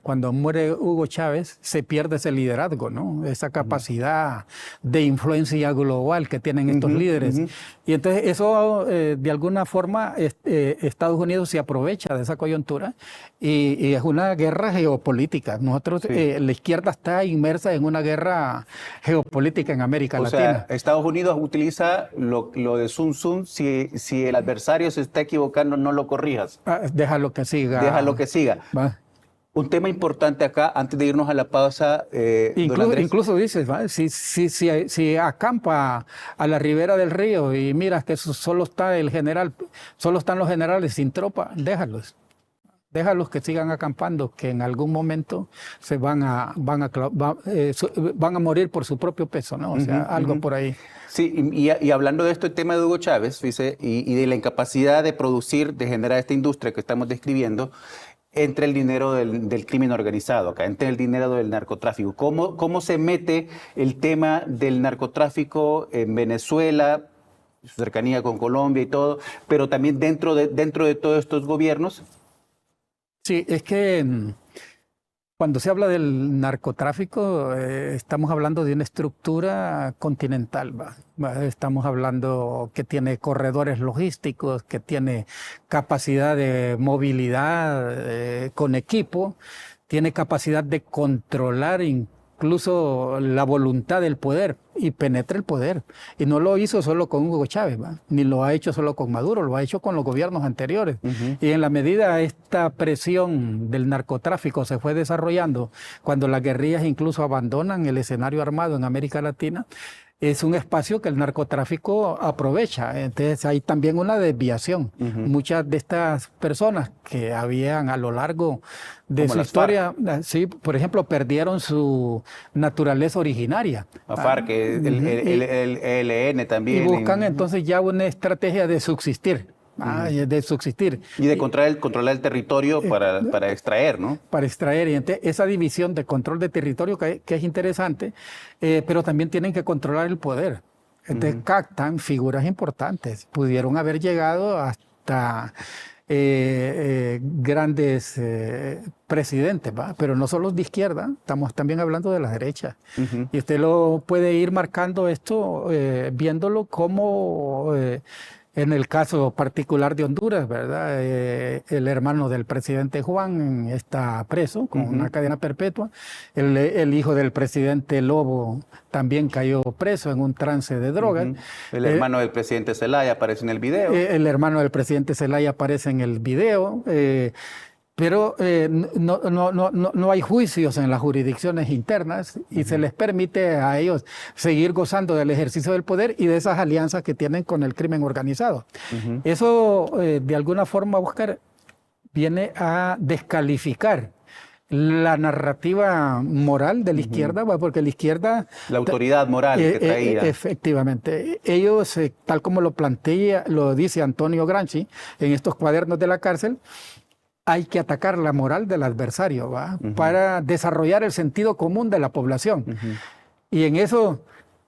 cuando muere Hugo Chávez, se pierde ese liderazgo, ¿no? Esa capacidad de influencia global que tienen estos líderes. Y entonces eso, de alguna forma, Estados Unidos se aprovecha de esa coyuntura y es una guerra geopolítica. Nosotros, la izquierda está inmersa en una guerra geopolítica en América Latina. O sea, Estados Unidos utiliza lo de Sun Tzu, si el adversario se está equivocando, no lo corrijas. Déjalo que siga. Déjalo que siga. Va. Un tema importante acá, antes de irnos a la pausa, incluso dices, ¿va? Si acampa a la ribera del río y miras que solo están los generales sin tropa, déjalos que sigan acampando, que en algún momento se van a morir por su propio peso, ¿no? O sea, algo por ahí. Sí, y hablando de esto, el tema de Hugo Chávez, dice, y de la incapacidad de producir, de generar esta industria que estamos describiendo, entre el dinero del crimen organizado, acá, entre el dinero del narcotráfico. ¿Cómo se mete el tema del narcotráfico en Venezuela, su cercanía con Colombia y todo, pero también dentro de todos estos gobiernos? Sí, es que Cuando se habla del narcotráfico, estamos hablando de una estructura continental, ¿va? Estamos hablando que tiene corredores logísticos, que tiene capacidad de movilidad con equipo, tiene capacidad de controlar incluso la voluntad del poder y penetra el poder. Y no lo hizo solo con Hugo Chávez, ¿va? Ni lo ha hecho solo con Maduro, lo ha hecho con los gobiernos anteriores. Y en la medida esta presión del narcotráfico se fue desarrollando, cuando las guerrillas incluso abandonan el escenario armado en América Latina, es un espacio que el narcotráfico aprovecha. Entonces hay también una desviación. Muchas de estas personas que habían a lo largo de su historia, sí, por ejemplo, perdieron su naturaleza originaria. La FARC, el ELN también. Y buscan entonces ya una estrategia de subsistir. De subsistir. Y de controlar el territorio para extraer, ¿no? Para extraer. Y entonces, esa división de control de territorio que es interesante, pero también tienen que controlar el poder. Entonces captan figuras importantes. Pudieron haber llegado hasta grandes presidentes, ¿va? Pero no solo de izquierda, estamos también hablando de la derecha. Y usted lo puede ir marcando esto, viéndolo como... en el caso particular de Honduras, ¿verdad? El hermano del presidente Juan está preso con una cadena perpetua. El hijo del presidente Lobo también cayó preso en un trance de drogas. El hermano del presidente Zelaya aparece en el video. El hermano del presidente Zelaya aparece en el video. Pero no hay juicios en las jurisdicciones internas y se les permite a ellos seguir gozando del ejercicio del poder y de esas alianzas que tienen con el crimen organizado. Eso, de alguna forma, Oscar, viene a descalificar la narrativa moral de la izquierda, porque la izquierda... La autoridad moral que traía. Efectivamente. Ellos, tal como lo dice Antonio Gramsci en estos cuadernos de la cárcel, hay que atacar la moral del adversario, ¿va? Para desarrollar el sentido común de la población. Y en eso,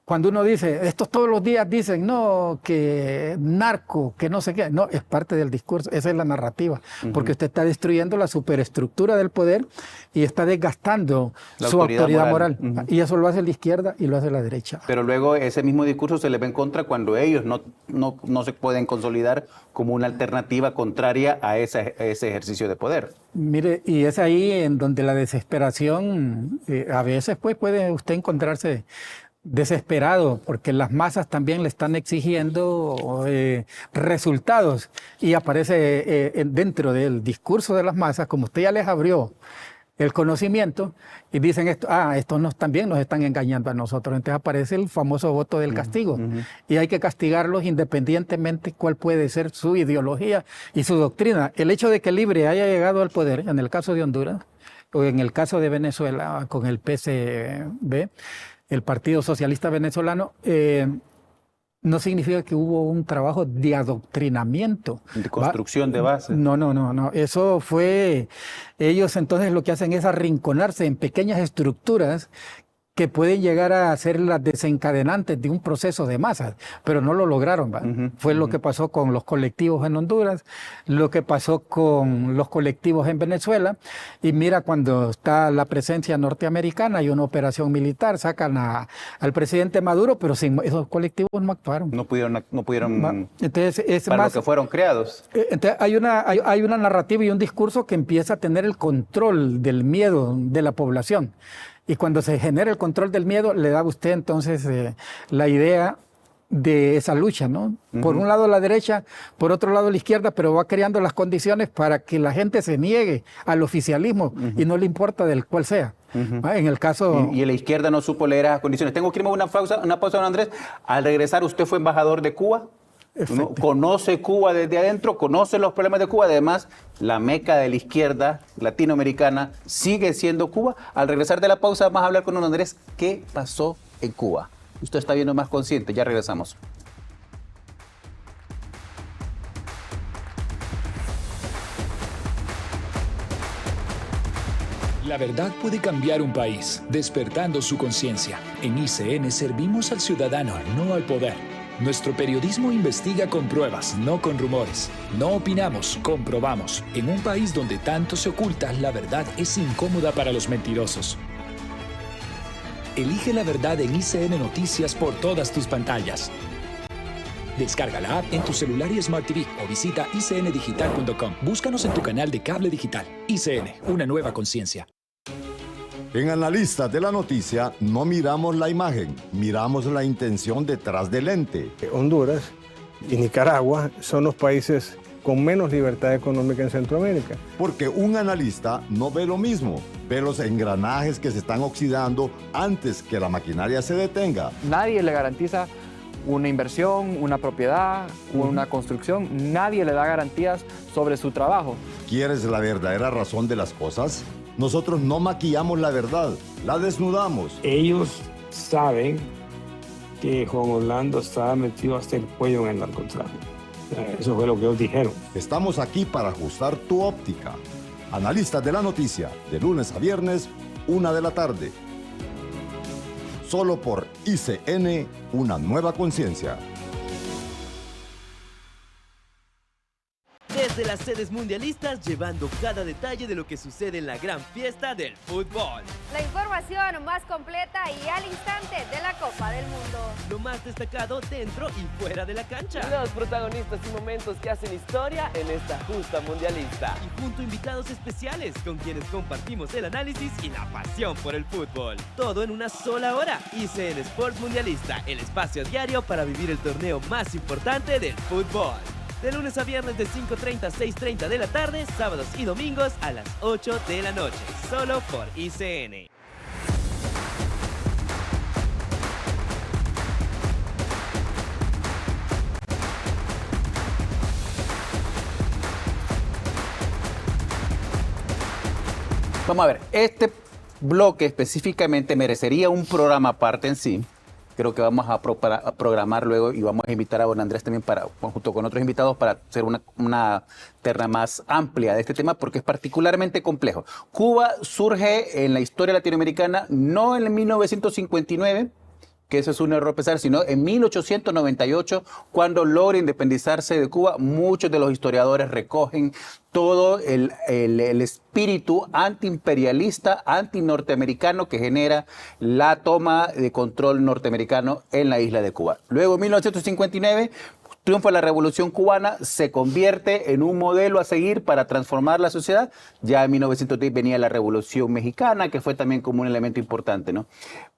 cuando uno dice, estos todos los días dicen, no, que narco, que no sé qué, no, es parte del discurso, esa es la narrativa, porque usted está destruyendo la superestructura del poder y está desgastando su autoridad moral. Y eso lo hace la izquierda y lo hace la derecha. Pero luego ese mismo discurso se le ve en contra cuando ellos no se pueden consolidar como una alternativa contraria a ese ejercicio de poder. Mire, y es ahí en donde la desesperación, a veces pues puede usted encontrarse desesperado, porque las masas también le están exigiendo resultados y aparece dentro del discurso de las masas, como usted ya les abrió el conocimiento y dicen esto, estos también nos están engañando a nosotros. Entonces aparece el famoso voto del castigo y hay que castigarlos independientemente cuál puede ser su ideología y su doctrina. El hecho de que Libre haya llegado al poder, en el caso de Honduras o en el caso de Venezuela con el PSB, el Partido Socialista Venezolano, no significa que hubo un trabajo de adoctrinamiento. De construcción de base. No. Eso fue... Ellos entonces lo que hacen es arrinconarse en pequeñas estructuras que pueden llegar a ser las desencadenantes de un proceso de masas, pero no lo lograron. Fue lo que pasó con los colectivos en Honduras, lo que pasó con los colectivos en Venezuela, y mira, cuando está la presencia norteamericana y una operación militar, sacan al presidente Maduro, pero sin esos colectivos no actuaron. No pudieron entonces, para lo que fueron creados. Entonces hay una narrativa y un discurso que empieza a tener el control del miedo de la población. Y cuando se genera el control del miedo, le da a usted entonces la idea de esa lucha, ¿no? Por un lado la derecha, por otro lado la izquierda, pero va creando las condiciones para que la gente se niegue al oficialismo y no le importa del cual sea. En el caso... Y la izquierda no supo leer esas condiciones. Tengo que irme a una pausa, don Andrés. Al regresar, usted fue embajador de Cuba. ¿No? Conoce Cuba desde adentro, conoce los problemas de Cuba. Además, la meca de la izquierda latinoamericana sigue siendo Cuba. Al regresar de la pausa vamos a hablar con don Andrés qué pasó en Cuba. Usted está viendo Más Consciente, ya regresamos. La verdad puede cambiar un país, despertando su conciencia. En ICN servimos al ciudadano, no al poder. Nuestro periodismo investiga con pruebas, no con rumores. No opinamos, comprobamos. En un país donde tanto se oculta, la verdad es incómoda para los mentirosos. Elige la verdad en ICN Noticias por todas tus pantallas. Descarga la app en tu celular y Smart TV o visita icndigital.com. Búscanos en tu canal de cable digital. ICN, una nueva conciencia. En Analistas de la Noticia no miramos la imagen, miramos la intención detrás del ente. Honduras y Nicaragua son los países con menos libertad económica en Centroamérica. Porque un analista no ve lo mismo, ve los engranajes que se están oxidando antes que la maquinaria se detenga. Nadie le garantiza una inversión, una propiedad, una construcción. Nadie le da garantías sobre su trabajo. ¿Quieres la verdadera razón de las cosas? Nosotros no maquillamos la verdad, la desnudamos. Ellos saben que Juan Orlando estaba metido hasta el cuello en el narcotráfico. Eso fue lo que ellos dijeron. Estamos aquí para ajustar tu óptica. Analistas de la Noticia, de lunes a viernes, 1 de la tarde. Solo por ICN, una nueva conciencia. Desde las sedes mundialistas, llevando cada detalle de lo que sucede en la gran fiesta del fútbol. La información más completa y al instante de la Copa del Mundo. Lo más destacado dentro y fuera de la cancha. Los protagonistas y momentos que hacen historia en esta justa mundialista. Y junto a invitados especiales con quienes compartimos el análisis y la pasión por el fútbol. Todo en una sola hora. ICN Sports Mundialista, el espacio diario para vivir el torneo más importante del fútbol. De lunes a viernes de 5:30 a 6:30 de la tarde, sábados y domingos a las 8 de la noche. Solo por ICN. Vamos a ver, este bloque específicamente merecería un programa aparte en sí. Creo que vamos a programar luego y vamos a invitar a don Andrés también junto con otros invitados para hacer una terna más amplia de este tema porque es particularmente complejo. Cuba surge en la historia latinoamericana no en 1959, que eso es un error pesar, sino en 1898, cuando logra independizarse de Cuba. Muchos de los historiadores recogen todo el espíritu antiimperialista, antinorteamericano que genera la toma de control norteamericano en la isla de Cuba. Luego, en 1959, triunfa la Revolución Cubana, se convierte en un modelo a seguir para transformar la sociedad. Ya en 1910 venía la Revolución Mexicana, que fue también como un elemento importante, ¿no?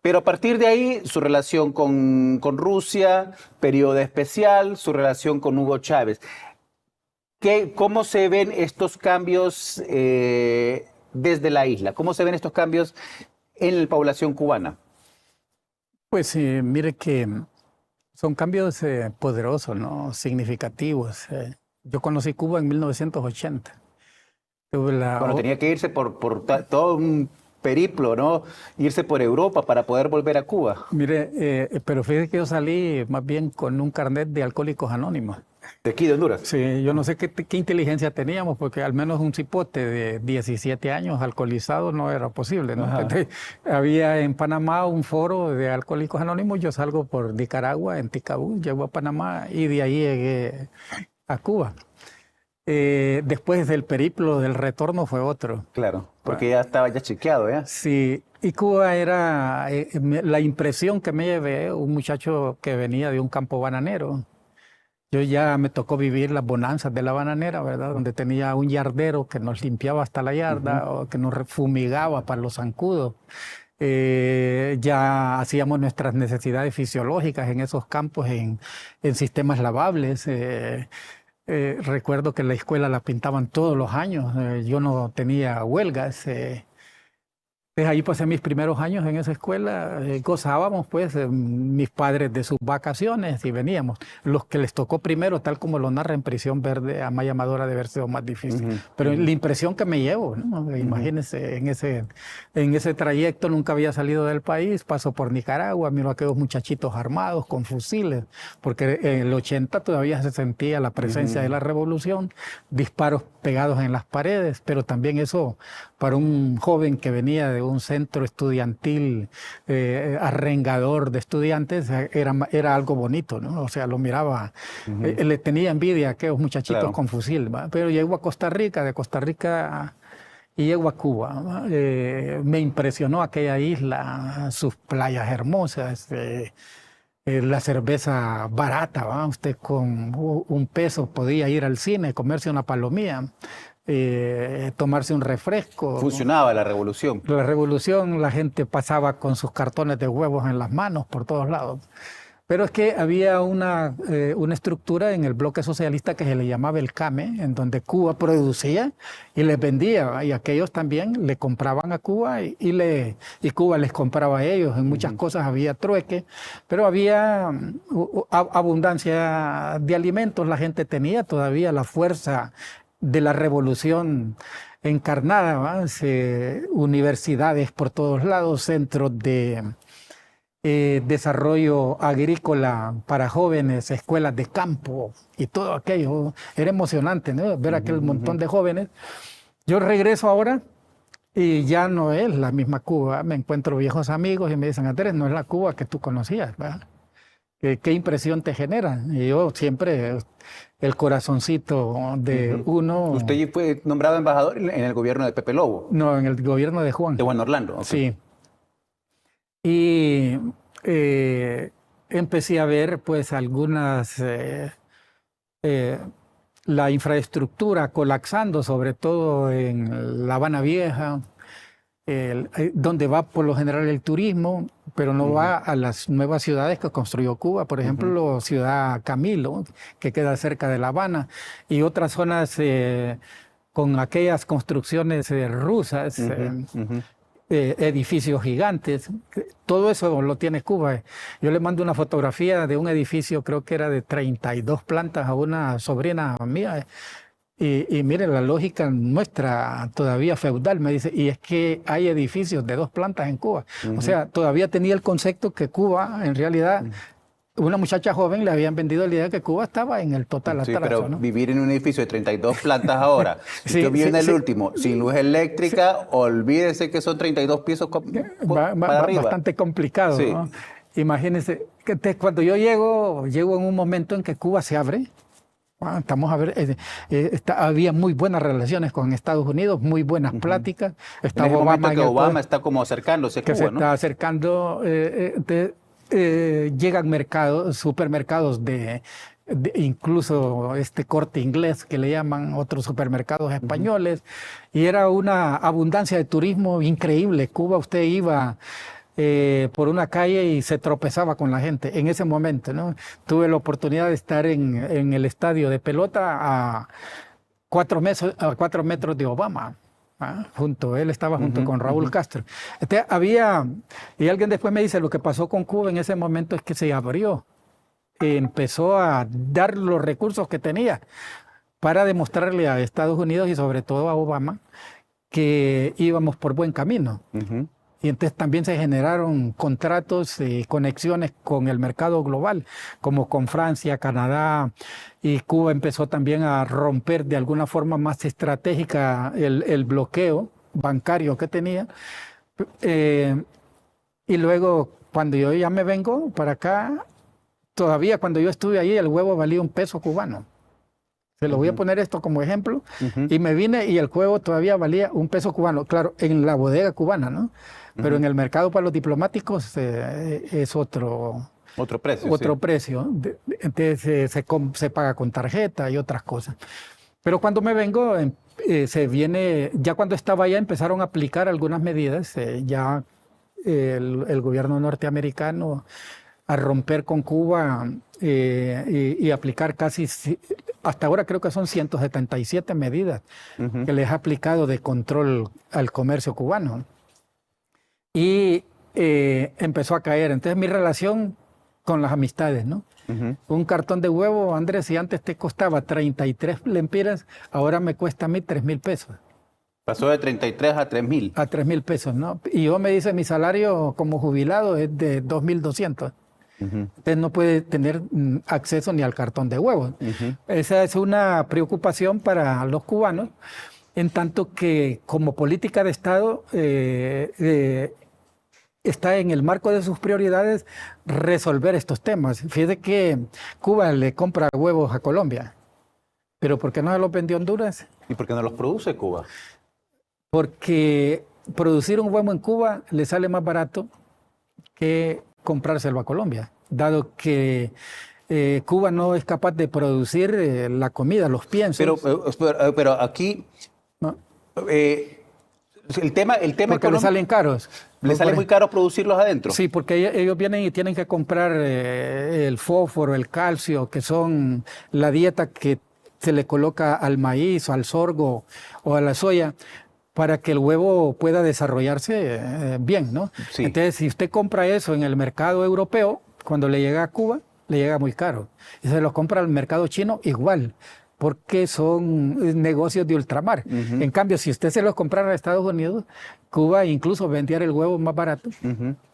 Pero a partir de ahí, su relación con Rusia, periodo especial, su relación con Hugo Chávez. ¿Cómo se ven estos cambios desde la isla? ¿Cómo se ven estos cambios en la población cubana? Pues mire que son cambios poderosos, ¿no? Significativos. Yo conocí Cuba en 1980. Bueno, tenía que irse por todo un periplo, ¿no? Irse por Europa para poder volver a Cuba. Mire, pero fíjese que yo salí más bien con un carnet de Alcohólicos Anónimos. ¿De aquí, de Honduras? Sí, yo no sé qué inteligencia teníamos, porque al menos un cipote de 17 años alcoholizado no era posible, ¿no? Entonces, había en Panamá un foro de Alcohólicos Anónimos, yo salgo por Nicaragua, en Ticabú, llego a Panamá y de ahí llegué a Cuba. Después del periplo del retorno fue otro. Claro, porque ya estaba chequeado, ¿eh? Sí, y Cuba era la impresión que me llevé, un muchacho que venía de un campo bananero. Yo ya me tocó vivir las bonanzas de la bananera, ¿verdad? Donde tenía un yardero que nos limpiaba hasta la yarda, o que nos fumigaba para los zancudos. Ya hacíamos nuestras necesidades fisiológicas en esos campos, en sistemas lavables. Recuerdo que la escuela la pintaban todos los años. Yo no tenía huelgas. Pues ahí pasé mis primeros años en esa escuela, gozábamos pues mis padres de sus vacaciones y veníamos. Los que les tocó primero, tal como lo narra en Prisión Verde, Amaya Amadora, debe haber sido más difícil. Pero la impresión que me llevo, ¿no? Imagínense, en ese trayecto nunca había salido del país, paso por Nicaragua, miro a aquellos muchachitos armados con fusiles, porque en el 80 todavía se sentía la presencia de la revolución, disparos pegados en las paredes, pero también eso para un joven que venía de un centro estudiantil, arrengador de estudiantes, era algo bonito, ¿no? O sea, lo miraba, le tenía envidia a aquellos muchachitos con fusil, ¿va? Pero llego a Costa Rica, de Costa Rica y llego a Cuba. Me impresionó aquella isla, sus playas hermosas, la cerveza barata, ¿va? Usted con $1 podía ir al cine, comerse una palomilla, tomarse un refresco. Funcionaba la revolución. La revolución, la gente pasaba con sus cartones de huevos en las manos por todos lados. Pero es que había una estructura en el bloque socialista que se le llamaba el CAME, en donde Cuba producía y les vendía, ¿va? Y aquellos también le compraban a Cuba y Cuba les compraba a ellos. En muchas cosas había trueque, pero había abundancia de alimentos. La gente tenía todavía la fuerza de la revolución encarnada, ¿va? Universidades por todos lados, centros de desarrollo agrícola para jóvenes, escuelas de campo y todo aquello. Era emocionante, ¿no? Ver aquel montón de jóvenes. Yo regreso ahora y ya no es la misma Cuba. Me encuentro viejos amigos y me dicen, Andrés, no es la Cuba que tú conocías, ¿verdad? ¿Qué impresión te genera? Y yo siempre, el corazoncito de uno... ¿Usted fue nombrado embajador en el gobierno de Pepe Lobo? No, en el gobierno de Juan. De Juan Orlando. Okay. Sí. Y empecé a ver pues algunas, la infraestructura colapsando, sobre todo en La Habana Vieja, donde va por lo general el turismo, pero no va a las nuevas ciudades que construyó Cuba, por ejemplo, Ciudad Camilo, que queda cerca de La Habana, y otras zonas con aquellas construcciones rusas, edificios gigantes. Todo eso lo tiene Cuba. Yo le mando una fotografía de un edificio, creo que era de 32 plantas, a una sobrina mía. Y mire, la lógica nuestra todavía feudal, me dice, y es que hay edificios de 2 plantas en Cuba. O sea, todavía tenía el concepto que Cuba, en realidad, una muchacha joven le habían vendido la idea de que Cuba estaba en el total atraso. Sí, pero ¿no? Vivir en un edificio de 32 plantas ahora, si yo vivo en el último, sin luz eléctrica, olvídese que son 32 pisos para arriba. Bastante complicado, sí. ¿no? Imagínense, que cuando yo llego en un momento en que Cuba se abre. Estamos a ver, había muy buenas relaciones con Estados Unidos, muy buenas pláticas. Estaba Obama, que Obama está como acercándose a Cuba, se ¿no? está acercando, llegan supermercados de incluso Corte Inglés, que le llaman, otros supermercados españoles, y era una abundancia de turismo increíble. Cuba, usted iba por una calle y se tropezaba con la gente en ese momento, ¿no? Tuve la oportunidad de estar en el estadio de pelota a 4 metros de Obama. Él estaba junto con Raúl Castro. Y alguien después me dice, lo que pasó con Cuba en ese momento es que se abrió, empezó a dar los recursos que tenía para demostrarle a Estados Unidos y sobre todo a Obama que íbamos por buen camino. Y entonces también se generaron contratos y conexiones con el mercado global, como con Francia, Canadá, y Cuba empezó también a romper de alguna forma más estratégica el bloqueo bancario que tenía. Y luego, cuando yo ya me vengo para acá, todavía cuando yo estuve ahí, el huevo valía $1 cubano. Se lo voy a poner esto como ejemplo. Y me vine y el huevo todavía valía $1 cubano. Claro, en la bodega cubana, ¿no? Pero en el mercado para los diplomáticos es otro precio. Otro precio. Entonces se paga con tarjeta y otras cosas. Pero cuando me vengo, ya cuando estaba allá empezaron a aplicar algunas medidas. Ya el gobierno norteamericano a romper con Cuba y aplicar casi, hasta ahora creo que son 177 medidas que les ha aplicado de control al comercio cubano. Y empezó a caer. Entonces mi relación con las amistades, ¿no? Un cartón de huevo, Andrés, si antes te costaba 33 lempiras, ahora me cuesta a mí 3,000 pesos. Pasó de 33 a 3,000. A 3,000 pesos, ¿no? Y yo me dice, mi salario como jubilado es de 2,200. Entonces no puede tener acceso ni al cartón de huevos. Esa es una preocupación para los cubanos. en tanto que como política de Estado está en el marco de sus prioridades resolver estos temas. Fíjate que Cuba le compra huevos a Colombia, pero ¿por qué no se los vendió Honduras? ¿Y por qué no los produce Cuba? Porque producir un huevo en Cuba le sale más barato que comprárselo a Colombia, dado que Cuba no es capaz de producir la comida, los piensos. Pero aquí ¿no? el tema porque le salen caros. ¿Le sale muy caro producirlos adentro? Sí, porque ellos vienen y tienen que comprar el fósforo, el calcio, que son la dieta que se le coloca al maíz, o al sorgo o a la soya, para que el huevo pueda desarrollarse bien, ¿no? Sí. Entonces, si usted compra eso en el mercado europeo, cuando le llega a Cuba, le llega muy caro. Y se lo compra al mercado chino igual, porque son negocios de ultramar. En cambio, si usted se los comprara a Estados Unidos, Cuba incluso vendiera el huevo más barato,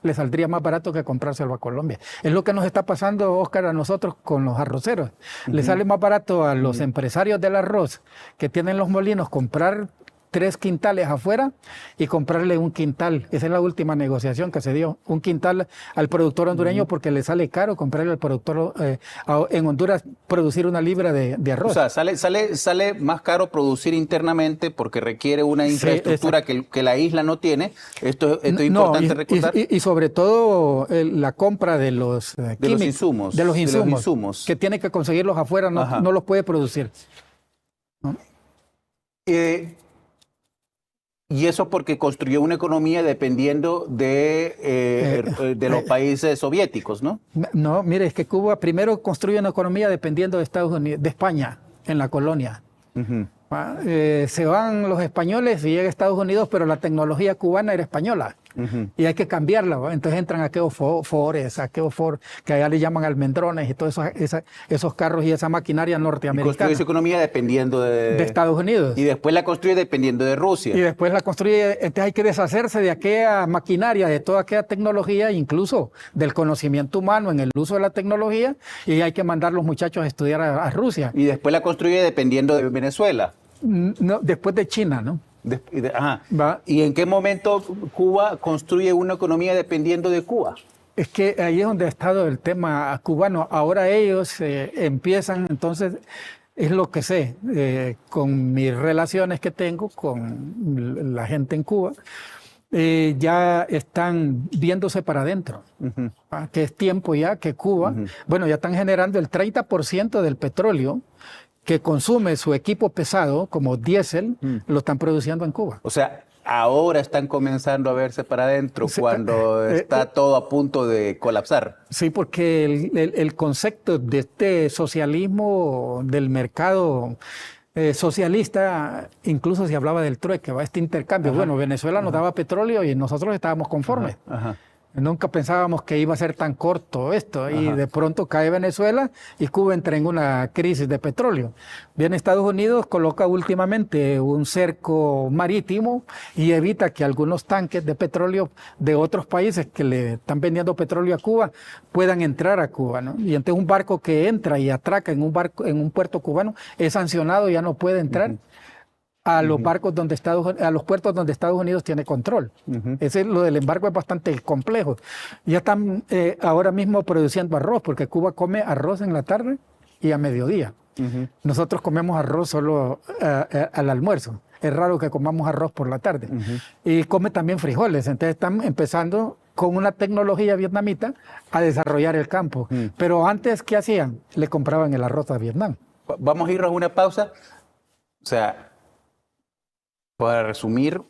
le saldría más barato que comprárselo a Colombia. Es lo que nos está pasando, Oscar, a nosotros con los arroceros. Le sale más barato a los empresarios del arroz que tienen los molinos comprar 3 quintales afuera y comprarle un quintal. Esa es la última negociación que se dio. Un quintal al productor hondureño porque le sale caro comprarle al productor en Honduras producir una libra de arroz. O sea, sale más caro producir internamente porque requiere una infraestructura que la isla no tiene. Esto es importante recordar. Y sobre todo la compra de los insumos. De los insumos. Que tiene que conseguirlos afuera, no los puede producir. ¿No? Y eso porque construyó una economía dependiendo de los países soviéticos, ¿no? No, mire, es que Cuba primero construye una economía dependiendo de Estados Unidos, de España, en la colonia. Se van los españoles y llega a Estados Unidos, pero la tecnología cubana era española. Y hay que cambiarla, ¿va? Entonces entran aquellos Fores, que allá le llaman almendrones y todos esos carros y esa maquinaria norteamericana. Y construye su economía dependiendo de Estados Unidos. Y después la construye dependiendo de Rusia. Y después la construye, entonces hay que deshacerse de aquella maquinaria, de toda aquella tecnología, incluso del conocimiento humano en el uso de la tecnología, y hay que mandar los muchachos a estudiar a Rusia. Y después la construye dependiendo de Venezuela. No, después de China, ¿no? ¿Y en qué momento Cuba construye una economía dependiendo de Cuba? Es que ahí es donde ha estado el tema cubano. Ahora ellos empiezan, entonces, es lo que sé, con mis relaciones que tengo con la gente en Cuba, ya están viéndose para adentro, que es tiempo ya que Cuba, bueno, ya están generando el 30% del petróleo que consume su equipo pesado, como diésel, lo están produciendo en Cuba. O sea, ahora están comenzando a verse para adentro cuando está todo a punto de colapsar. Sí, porque el concepto de este socialismo del mercado socialista, incluso se hablaba del trueque, este intercambio. Bueno, Venezuela nos daba petróleo y nosotros estábamos conformes. Nunca pensábamos que iba a ser tan corto esto y de pronto cae Venezuela y Cuba entra en una crisis de petróleo. Viene Estados Unidos, coloca últimamente un cerco marítimo y evita que algunos tanques de petróleo de otros países que le están vendiendo petróleo a Cuba puedan entrar a Cuba, ¿no? Y entonces un barco que entra y atraca en un puerto cubano es sancionado y ya no puede entrar a los barcos a los puertos donde Estados Unidos tiene control. Lo del embargo es bastante complejo. Ya están ahora mismo produciendo arroz, porque Cuba come arroz en la tarde y a mediodía. Nosotros comemos arroz solo al almuerzo. Es raro que comamos arroz por la tarde. Y come también frijoles. Entonces están empezando con una tecnología vietnamita a desarrollar el campo. Pero antes, ¿qué hacían? Le compraban el arroz a Vietnam. Vamos a irnos a una pausa. O sea, para resumir,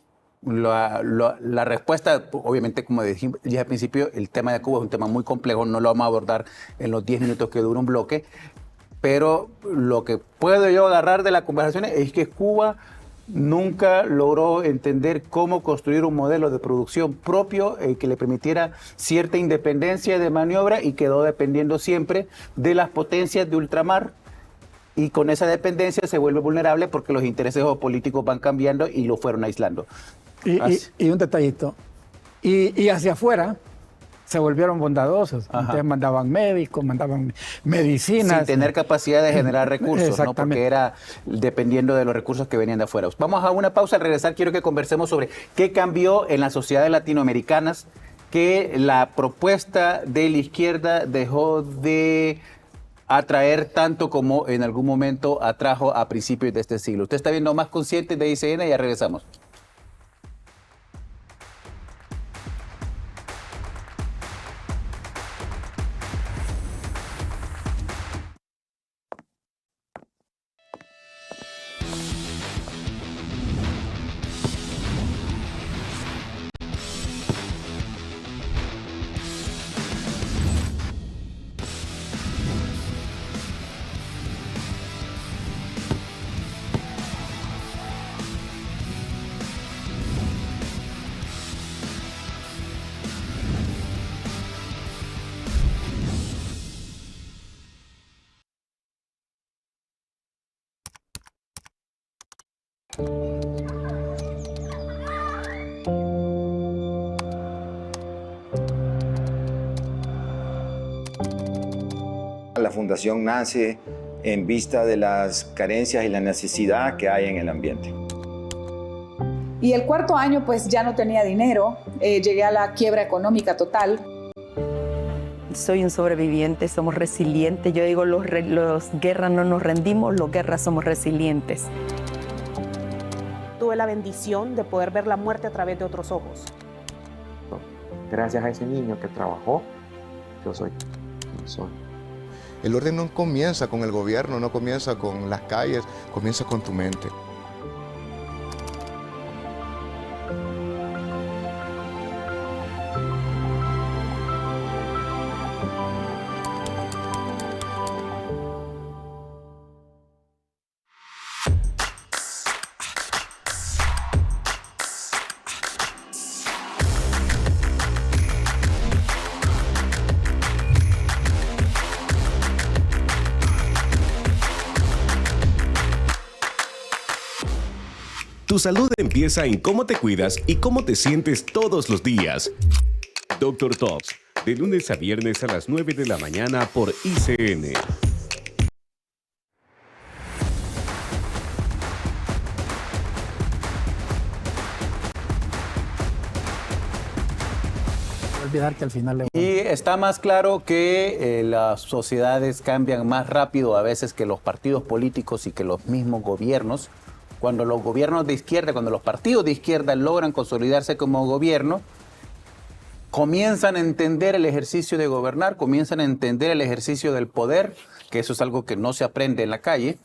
la respuesta, obviamente, como dije al principio, el tema de Cuba es un tema muy complejo, no lo vamos a abordar en los 10 minutos que dura un bloque, pero lo que puedo yo agarrar de la conversación es que Cuba nunca logró entender cómo construir un modelo de producción propio que le permitiera cierta independencia de maniobra y quedó dependiendo siempre de las potencias de ultramar. Y con esa dependencia se vuelve vulnerable porque los intereses geopolíticos van cambiando y lo fueron aislando. Y un detallito. Y hacia afuera se volvieron bondadosos. Entonces mandaban médicos, mandaban medicinas. Sin tener capacidad de generar recursos, ¿no? Porque era dependiendo de los recursos que venían de afuera. Vamos a una pausa. Al regresar quiero que conversemos sobre qué cambió en las sociedades latinoamericanas, que la propuesta de la izquierda dejó de atraer tanto como en algún momento atrajo a principios de este siglo. Usted está viendo Más Conscientes de ICN y ya regresamos. La fundación nace en vista de las carencias y la necesidad que hay en el ambiente. Y el cuarto año pues ya no tenía dinero, llegué a la quiebra económica total. Soy un sobreviviente, somos resilientes. Yo digo, los guerras no nos rendimos, los guerras somos resilientes. Tuve la bendición de poder ver la muerte a través de otros ojos. Gracias a ese niño que trabajó, yo soy quien soy. El orden no comienza con el gobierno, no comienza con las calles, comienza con tu mente. Tu salud empieza en cómo te cuidas y cómo te sientes todos los días. Dr. Talks, de lunes a viernes a las 9 de la mañana por ICN. Olvidar que al final Y está más claro que las sociedades cambian más rápido a veces que los partidos políticos y que los mismos gobiernos. Cuando los gobiernos de izquierda, cuando los partidos de izquierda logran consolidarse como gobierno, comienzan a entender el ejercicio de gobernar, comienzan a entender el ejercicio del poder, que eso es algo que no se aprende en la calle.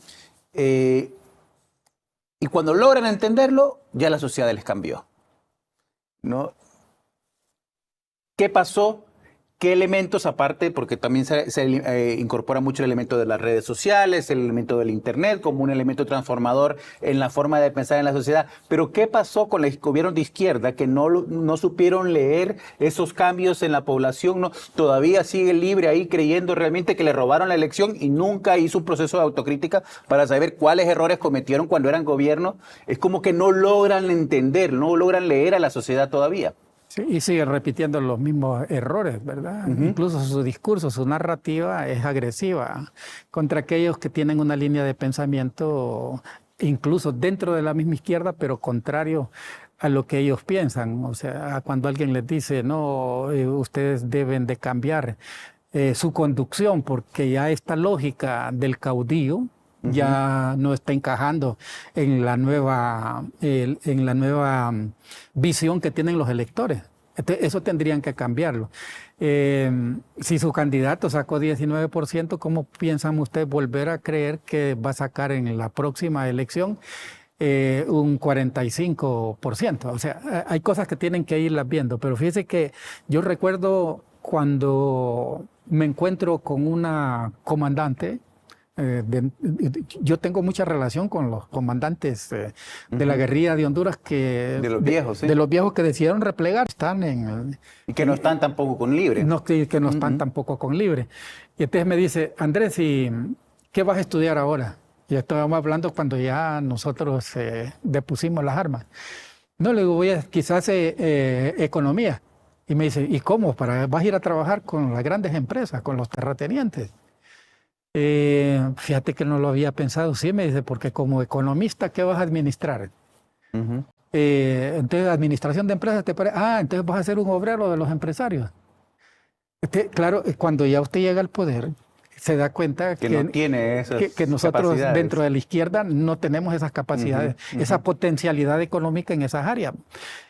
Y cuando logran entenderlo, ya la sociedad les cambió, ¿no? ¿Qué pasó? ¿Qué elementos aparte? Porque también se incorpora mucho el elemento de las redes sociales, el elemento del Internet como un elemento transformador en la forma de pensar en la sociedad. Pero ¿qué pasó con los gobiernos de izquierda que no supieron leer esos cambios en la población? ¿No? Todavía sigue libre ahí creyendo realmente que le robaron la elección y nunca hizo un proceso de autocrítica para saber cuáles errores cometieron cuando eran gobierno. Es como que no logran entender, no logran leer a la sociedad todavía. Sí, y sigue repitiendo los mismos errores, ¿verdad? Incluso su discurso, su narrativa es agresiva contra aquellos que tienen una línea de pensamiento, incluso dentro de la misma izquierda, pero contrario a lo que ellos piensan. O sea, cuando alguien les dice, no, ustedes deben de cambiar su conducción porque ya esta lógica del caudillo ya no está encajando en la nueva visión que tienen los electores. Entonces, eso tendrían que cambiarlo. Si su candidato sacó 19%, ¿cómo piensan ustedes volver a creer que va a sacar en la próxima elección un 45%? O sea, hay cosas que tienen que irlas viendo, pero fíjese que yo recuerdo cuando me encuentro con una comandante. Yo tengo mucha relación con los comandantes de la guerrilla de Honduras de los viejos, ¿sí? De los viejos que decidieron replegar, y que no están tampoco con libre. Que no están tampoco con libre. Y entonces me dice, Andrés, ¿qué vas a estudiar ahora? Y estábamos hablando cuando ya nosotros depusimos las armas. No, le digo, quizás economía. Y me dice, ¿y cómo? ¿Vas a ir a trabajar con las grandes empresas, con los terratenientes? Fíjate que no lo había pensado. Sí, me dice, porque como economista, ¿qué vas a administrar? Entonces, administración de empresas, ¿te parece? Entonces vas a ser un obrero de los empresarios. Claro, cuando ya usted llega al poder, se da cuenta que no tiene esas que nosotros capacidades. Dentro de la izquierda no tenemos esas capacidades, esa potencialidad económica en esas áreas.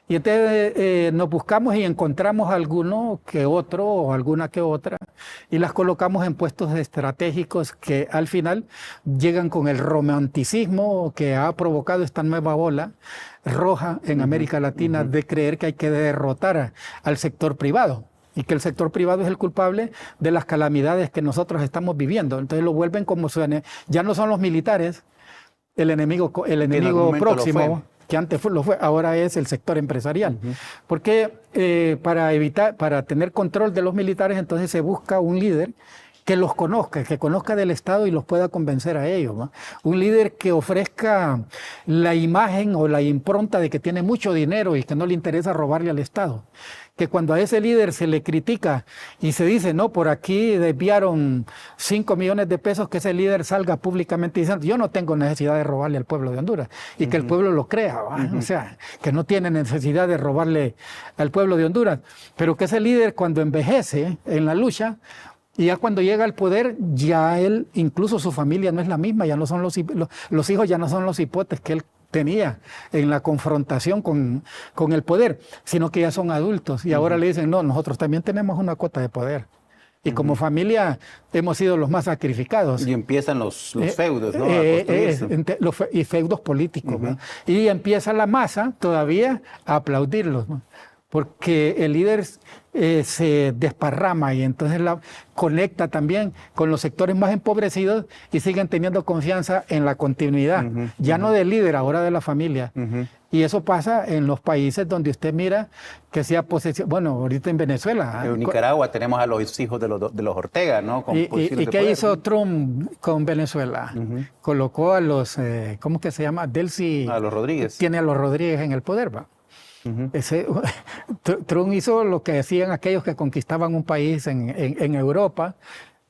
Y entonces nos buscamos y encontramos alguno que otro o alguna que otra y las colocamos en puestos estratégicos que al final llegan con el romanticismo que ha provocado esta nueva ola roja en América Latina de creer que hay que derrotar al sector privado. Y que el sector privado es el culpable de las calamidades que nosotros estamos viviendo. Entonces lo vuelven como suene. Ya no son los militares el enemigo próximo, que antes lo fue, ahora es el sector empresarial. Porque para tener control de los militares, entonces se busca un líder que los conozca, que conozca del Estado y los pueda convencer a ellos, ¿no? Un líder que ofrezca la imagen o la impronta de que tiene mucho dinero y que no le interesa robarle al Estado. Que cuando a ese líder se le critica y se dice, no, por aquí desviaron 5 millones de pesos, que ese líder salga públicamente diciendo, yo no tengo necesidad de robarle al pueblo de Honduras, y que el pueblo lo crea, o sea, que no tiene necesidad de robarle al pueblo de Honduras, pero que ese líder cuando envejece en la lucha, y ya cuando llega al poder, ya él, incluso su familia no es la misma, ya no son los hijos ya no son los hipotes que él tenía en la confrontación con el poder, sino que ya son adultos y ahora le dicen, no, nosotros también tenemos una cuota de poder. Y como familia hemos sido los más sacrificados. Y empiezan los feudos, ¿no? Y feudos políticos, ¿no? Y empieza la masa todavía a aplaudirlos, ¿no? Porque el líder se desparrama y entonces conecta también con los sectores más empobrecidos y siguen teniendo confianza en la continuidad, ya no del líder, ahora de la familia. Y eso pasa en los países donde usted mira que sea posesión, bueno, ahorita en Venezuela. En Nicaragua tenemos a los hijos de los Ortega, ¿no? ¿Y qué hizo Trump con Venezuela? Colocó a los, ¿cómo que se llama? Delcy. A los Rodríguez. Tiene a los Rodríguez en el poder, ¿va? Trump hizo lo que hacían aquellos que conquistaban un país en Europa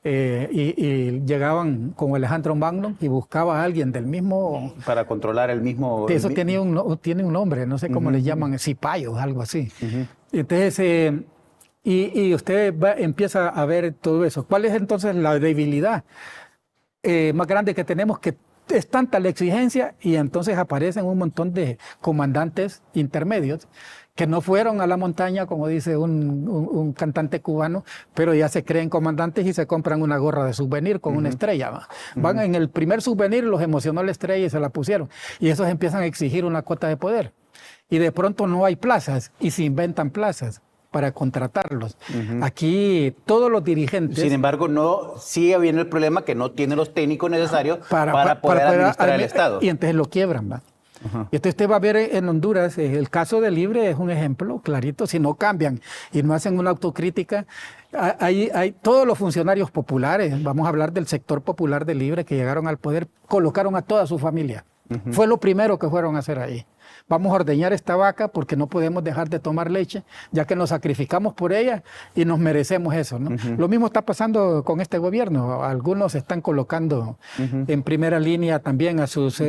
y llegaban con Alejandro Magno y buscaba a alguien del mismo... Para controlar el mismo... Eso tiene un nombre, no sé cómo le llaman, cipayos, algo así. Entonces, y usted empieza a ver todo eso. ¿Cuál es entonces la debilidad más grande que tenemos? Que es tanta la exigencia y entonces aparecen un montón de comandantes intermedios que no fueron a la montaña, como dice un cantante cubano, pero ya se creen comandantes y se compran una gorra de souvenir con una estrella. Van en el primer souvenir, los emocionó la estrella y se la pusieron. Y esos empiezan a exigir una cuota de poder. Y de pronto no hay plazas y se inventan plazas para contratarlos. Aquí todos los dirigentes... Sin embargo, no sigue habiendo el problema que no tiene los técnicos necesarios para poder administrar el Estado. Y entonces lo quiebran, ¿va? Y entonces usted va a ver en Honduras, el caso de Libre es un ejemplo clarito. Si no cambian y no hacen una autocrítica, hay todos los funcionarios populares, vamos a hablar del sector popular de Libre, que llegaron al poder, colocaron a toda su familia. Fue lo primero que fueron a hacer ahí. Vamos a ordeñar esta vaca porque no podemos dejar de tomar leche, ya que nos sacrificamos por ella y nos merecemos eso, ¿no? Lo mismo está pasando con este gobierno. Algunos están colocando en primera línea también a sus...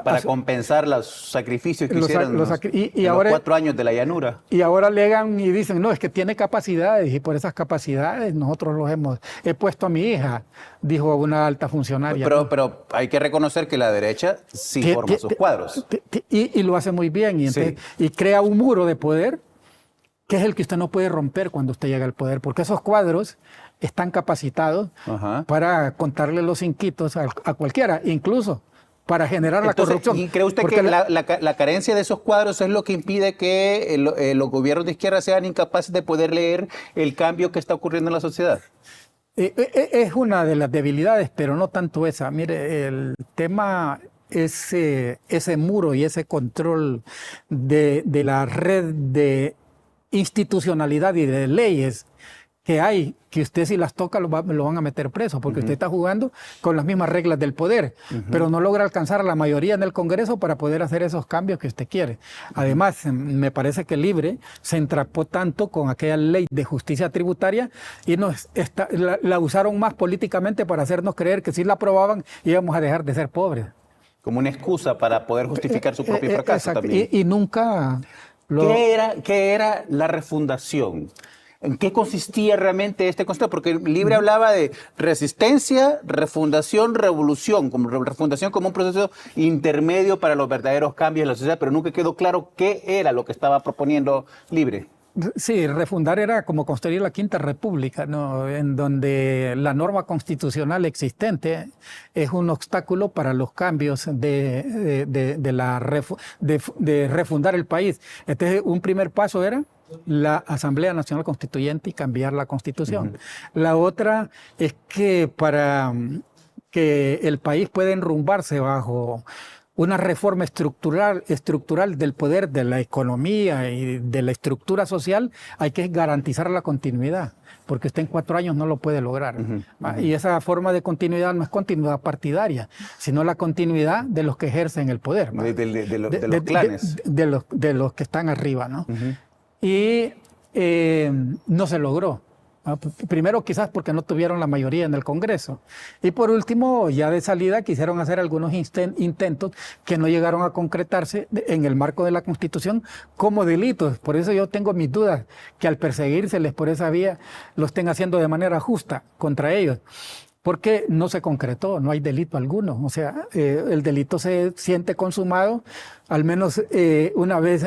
para compensar los sacrificios que hicieron y en ahora, los 4 años de la llanura. Y ahora alegan y dicen, no, es que tiene capacidades y por esas capacidades nosotros he puesto a mi hija, dijo una alta funcionaria. Pero hay que reconocer que la derecha sí forma sus cuadros. Y lo hace muy bien y crea un muro de poder que es el que usted no puede romper cuando usted llega al poder, porque esos cuadros están capacitados para contarle los inquitos a cualquiera, incluso para generar la corrupción. ¿Y cree usted que la carencia de esos cuadros es lo que impide que los gobiernos de izquierda sean incapaces de poder leer el cambio que está ocurriendo en la sociedad? Es una de las debilidades, pero no tanto esa. Mire, el tema... Ese muro y ese control de la red de institucionalidad y de leyes que hay, que usted si las toca lo van a meter preso, porque usted está jugando con las mismas reglas del poder, pero no logra alcanzar a la mayoría en el Congreso para poder hacer esos cambios que usted quiere. Además, me parece que Libre se entrapó tanto con aquella ley de justicia tributaria y la usaron más políticamente para hacernos creer que si la aprobaban íbamos a dejar de ser pobres. Como una excusa para poder justificar su propio fracaso también. Y nunca... ¿Qué era la refundación? ¿En qué consistía realmente este concepto? Porque Libre hablaba de resistencia, refundación, revolución, como refundación como un proceso intermedio para los verdaderos cambios en la sociedad, pero nunca quedó claro qué era lo que estaba proponiendo Libre. Sí, refundar era como construir la Quinta República, ¿no? En donde la norma constitucional existente es un obstáculo para los cambios de refundar el país. Entonces, un primer paso era la Asamblea Nacional Constituyente y cambiar la Constitución. La otra es que para que el país pueda enrumbarse bajo una reforma estructural del poder, de la economía y de la estructura social, hay que garantizar la continuidad, porque usted en 4 años no lo puede lograr. Y esa forma de continuidad no es continuidad partidaria, sino la continuidad de los que ejercen el poder. De los clanes. De los que están arriba, ¿no? Y no se logró. Primero quizás porque no tuvieron la mayoría en el Congreso. Y por último, ya de salida quisieron hacer algunos intentos que no llegaron a concretarse en el marco de la Constitución como delitos. Por eso yo tengo mis dudas que al perseguírseles por esa vía lo estén haciendo de manera justa contra ellos. Porque no se concretó, no hay delito alguno. O sea, el delito se siente consumado al menos una vez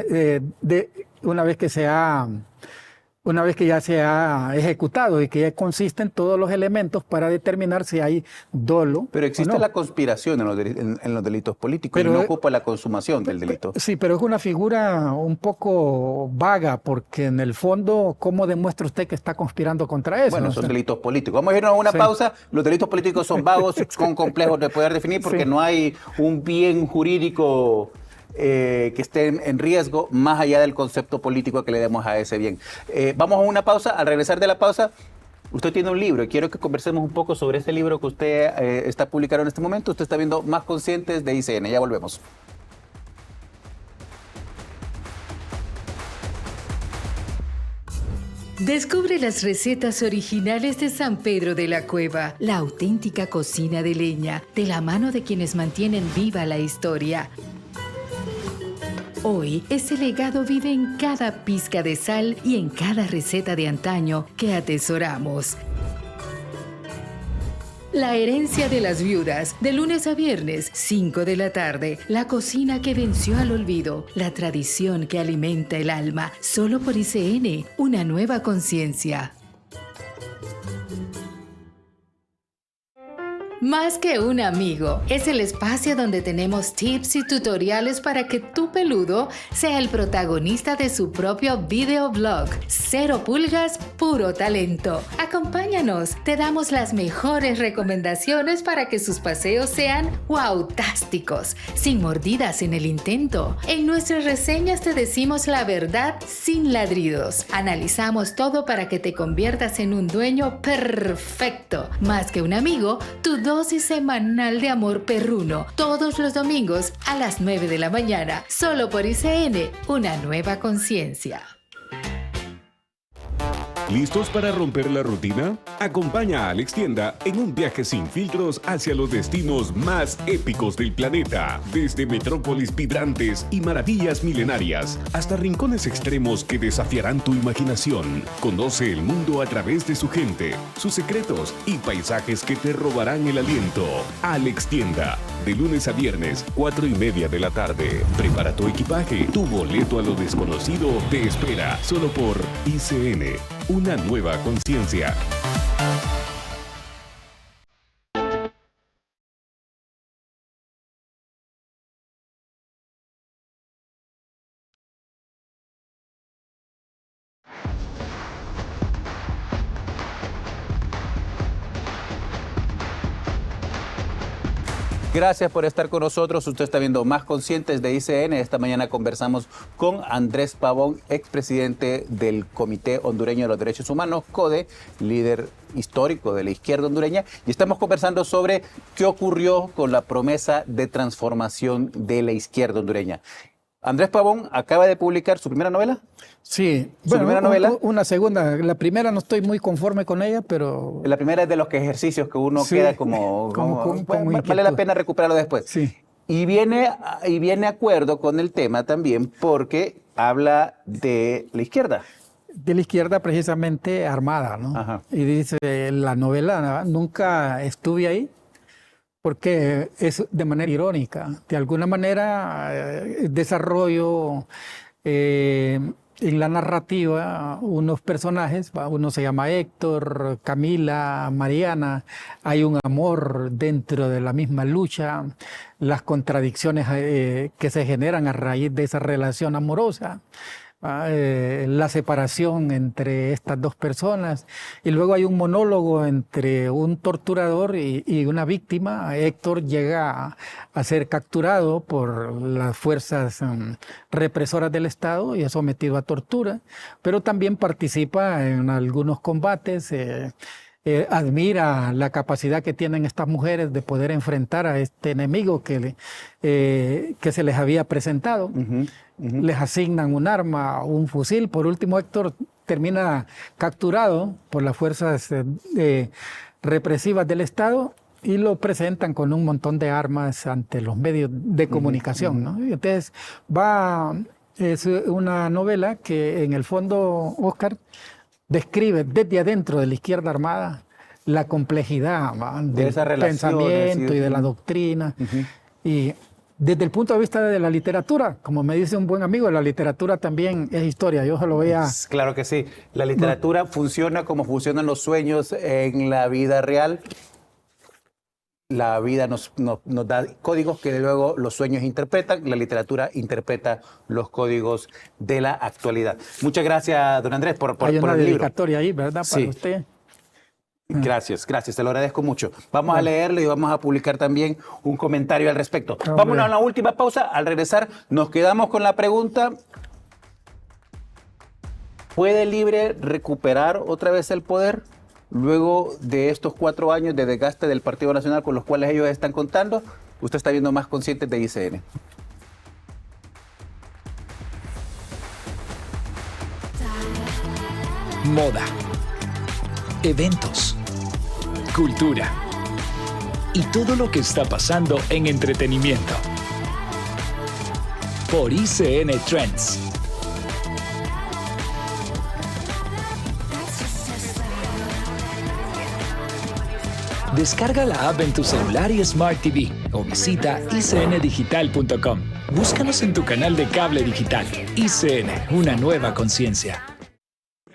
que ya se ha ejecutado y que ya consisten todos los elementos para determinar si hay dolo. Pero existe la conspiración en los delitos políticos, pero no ocupa la consumación del delito. Sí, pero es una figura un poco vaga, porque en el fondo, ¿cómo demuestra usted que está conspirando contra eso? Bueno, son delitos políticos. Vamos a irnos a una pausa. Los delitos políticos son vagos, son complejos de poder definir, porque no hay un bien jurídico que esté en riesgo más allá del concepto político que le demos a ese bien. Vamos a una pausa. Al regresar de la pausa, usted tiene un libro y quiero que conversemos un poco sobre ese libro que usted está publicando en este momento. Usted está viendo Más Conscientes de ICN. Ya volvemos. Descubre las recetas originales de San Pedro de la Cueva, la auténtica cocina de leña, de la mano de quienes mantienen viva la historia. Hoy, ese legado vive en cada pizca de sal y en cada receta de antaño que atesoramos. La herencia de las viudas, de lunes a viernes, 5 de la tarde. La cocina que venció al olvido, la tradición que alimenta el alma. Solo por ICN, una nueva conciencia. Más que un amigo, es el espacio donde tenemos tips y tutoriales para que tu peludo sea el protagonista de su propio videoblog. 0 pulgas, puro talento. Acompáñanos, te damos las mejores recomendaciones para que sus paseos sean wow-tásticos, sin mordidas en el intento. En nuestras reseñas te decimos la verdad sin ladridos. Analizamos todo para que te conviertas en un dueño perfecto. Más que un amigo, tu dosis semanal de amor perruno, todos los domingos a las 9 de la mañana, solo por ICN, una nueva conciencia. ¿Listos para romper la rutina? Acompaña a Alex Tienda en un viaje sin filtros hacia los destinos más épicos del planeta. Desde metrópolis vibrantes y maravillas milenarias hasta rincones extremos que desafiarán tu imaginación. Conoce el mundo a través de su gente, sus secretos y paisajes que te robarán el aliento. Alex Tienda, de lunes a viernes, 4:30 de la tarde. Prepara tu equipaje, tu boleto a lo desconocido te espera, solo por ICN. Una nueva conciencia. Gracias por estar con nosotros. Usted está viendo Más Conscientes de ICN. Esta mañana conversamos con Andrés Pavón, expresidente del Comité Hondureño de los Derechos Humanos, CODE, líder histórico de la izquierda hondureña, y estamos conversando sobre qué ocurrió con la promesa de transformación de la izquierda hondureña. Andrés Pavón acaba de publicar su primera novela. Sí, ¿Su primera novela? Una segunda. La primera no estoy muy conforme con ella, pero... La primera es de los ejercicios que uno sí, queda como vale la pena recuperarlo después. Sí. Y viene a acuerdo con el tema también porque habla de la izquierda. De la izquierda precisamente armada, ¿no? Ajá. Y dice, la novela, nunca estuve ahí, porque es de manera irónica. De alguna manera, desarrollo en la narrativa unos personajes, uno se llama Héctor, Camila, Mariana, hay un amor dentro de la misma lucha, las contradicciones que se generan a raíz de esa relación amorosa. La separación entre estas dos personas, y luego hay un monólogo entre un torturador y una víctima. Héctor llega a ser capturado por las fuerzas represoras del Estado y es sometido a tortura, pero también participa en algunos combates. Admira la capacidad que tienen estas mujeres de poder enfrentar a este enemigo que se les había presentado. Les asignan un arma, un fusil. Por último, Héctor termina capturado por las fuerzas represivas del Estado y lo presentan con un montón de armas ante los medios de comunicación, ¿no? Y entonces es una novela que en el fondo, Oscar, describe desde adentro de la izquierda armada la complejidad del pensamiento y de la doctrina. Y desde el punto de vista de la literatura, como me dice un buen amigo, la literatura también es historia. Yo se lo voy a... Claro que sí. La literatura funciona como funcionan los sueños en la vida real. La vida nos da códigos que luego los sueños interpretan. La literatura interpreta los códigos de la actualidad. Muchas gracias, don Andrés, por el libro. Hay una dedicatoria ahí, ¿verdad? Para usted. Gracias, te lo agradezco mucho. Vamos a leerlo y vamos a publicar también un comentario al respecto. Vamos a una última pausa. Al regresar nos quedamos con la pregunta: ¿puede Libre recuperar otra vez el poder luego de estos 4 años de desgaste del Partido Nacional con los cuales ellos están contando? Usted está viendo Más Conscientes de ICN. Moda, eventos, cultura y todo lo que está pasando en entretenimiento. Por ICN Trends. Descarga la app en tu celular y Smart TV o visita icndigital.com. Búscanos en tu canal de cable digital. ICN, una nueva conciencia.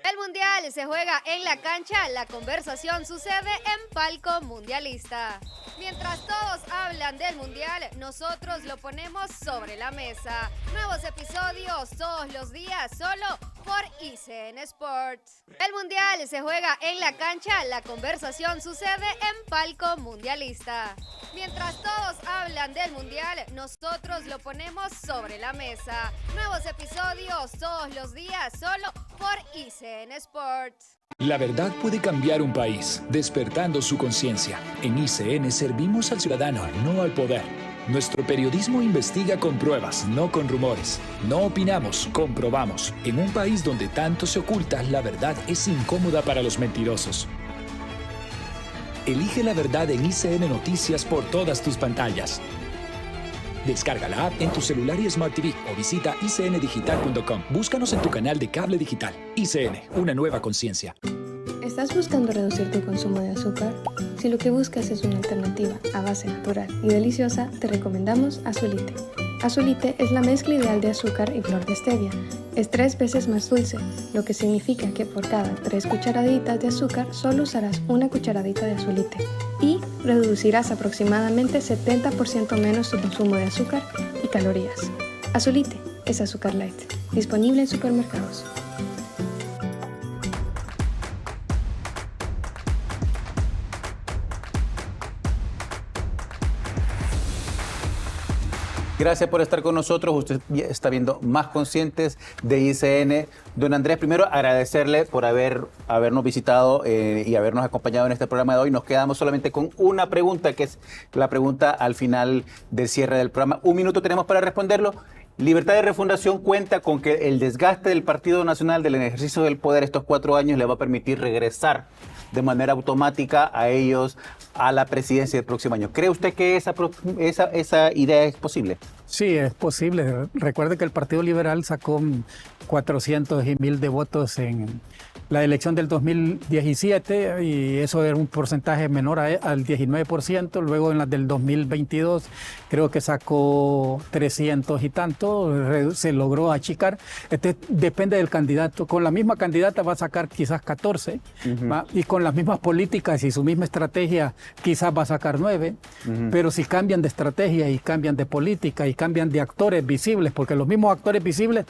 El Mundial se juega en la cancha, la conversación sucede en Palco Mundialista. Mientras todos hablan del Mundial, nosotros lo ponemos sobre la mesa. Nuevos episodios todos los días, solo por ICN Sports. El Mundial se juega en la cancha, la conversación sucede en Palco Mundialista. Mientras todos hablan del Mundial, nosotros lo ponemos sobre la mesa. Nuevos episodios todos los días, solo por ICN Sports. La verdad puede cambiar un país, despertando su conciencia. En ICN servimos al ciudadano, no al poder. Nuestro periodismo investiga con pruebas, no con rumores. No opinamos, comprobamos. En un país donde tanto se oculta, la verdad es incómoda para los mentirosos. Elige la verdad en ICN Noticias por todas tus pantallas. Descarga la app en tu celular y Smart TV o visita icndigital.com. Búscanos en tu canal de cable digital. ICN, una nueva conciencia. ¿Estás buscando reducir tu consumo de azúcar? Si lo que buscas es una alternativa a base natural y deliciosa, te recomendamos Azulite. Azulite es la mezcla ideal de azúcar y flor de stevia. Es 3 veces más dulce, lo que significa que por cada 3 cucharaditas de azúcar solo usarás 1 cucharadita de Azulite y reducirás aproximadamente 70% menos tu consumo de azúcar y calorías. Azulite es azúcar light, disponible en supermercados. Gracias por estar con nosotros. Usted está viendo Más Conscientes de ICN. Don Andrés, primero agradecerle por habernos visitado y habernos acompañado en este programa de hoy. Nos quedamos solamente con una pregunta, que es la pregunta al final del cierre del programa. 1 minuto tenemos para responderlo. Libertad de Refundación cuenta con que el desgaste del Partido Nacional del ejercicio del poder estos 4 años le va a permitir regresar de manera automática a ellos a la presidencia del próximo año. ¿Cree usted que esa idea es posible? Sí, es posible. Recuerde que el Partido Liberal sacó 400 y 1000 de votos en la elección del 2017 y eso era un porcentaje menor al 19%. Luego en la del 2022 creo que sacó 300 y tanto, se logró achicar. Depende del candidato. Con la misma candidata va a sacar quizás 14 y con las mismas políticas y su misma estrategia quizás va a sacar 9, pero si cambian de estrategia y cambian de política y cambian de actores visibles, porque los mismos actores visibles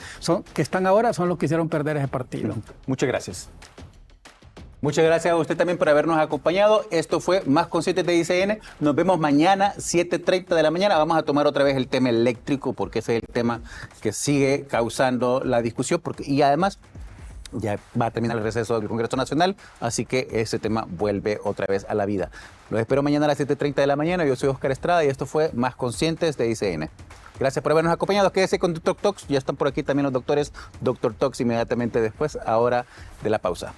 que están ahora son los que hicieron perder ese partido. Muchas gracias. Muchas gracias a usted también por habernos acompañado. Esto fue Más Conscientes de ICN. Nos vemos mañana, 7:30 de la mañana. Vamos a tomar otra vez el tema eléctrico, porque ese es el tema que sigue causando la discusión. Y además, ya va a terminar el receso del Congreso Nacional, así que ese tema vuelve otra vez a la vida. Los espero mañana a las 7:30 de la mañana. Yo soy Oscar Estrada y esto fue Más Conscientes de ICN. Gracias por habernos acompañado. Quédese con Dr. Talks. Ya están por aquí también los doctores. Dr. Talks inmediatamente después, ahora de la pausa.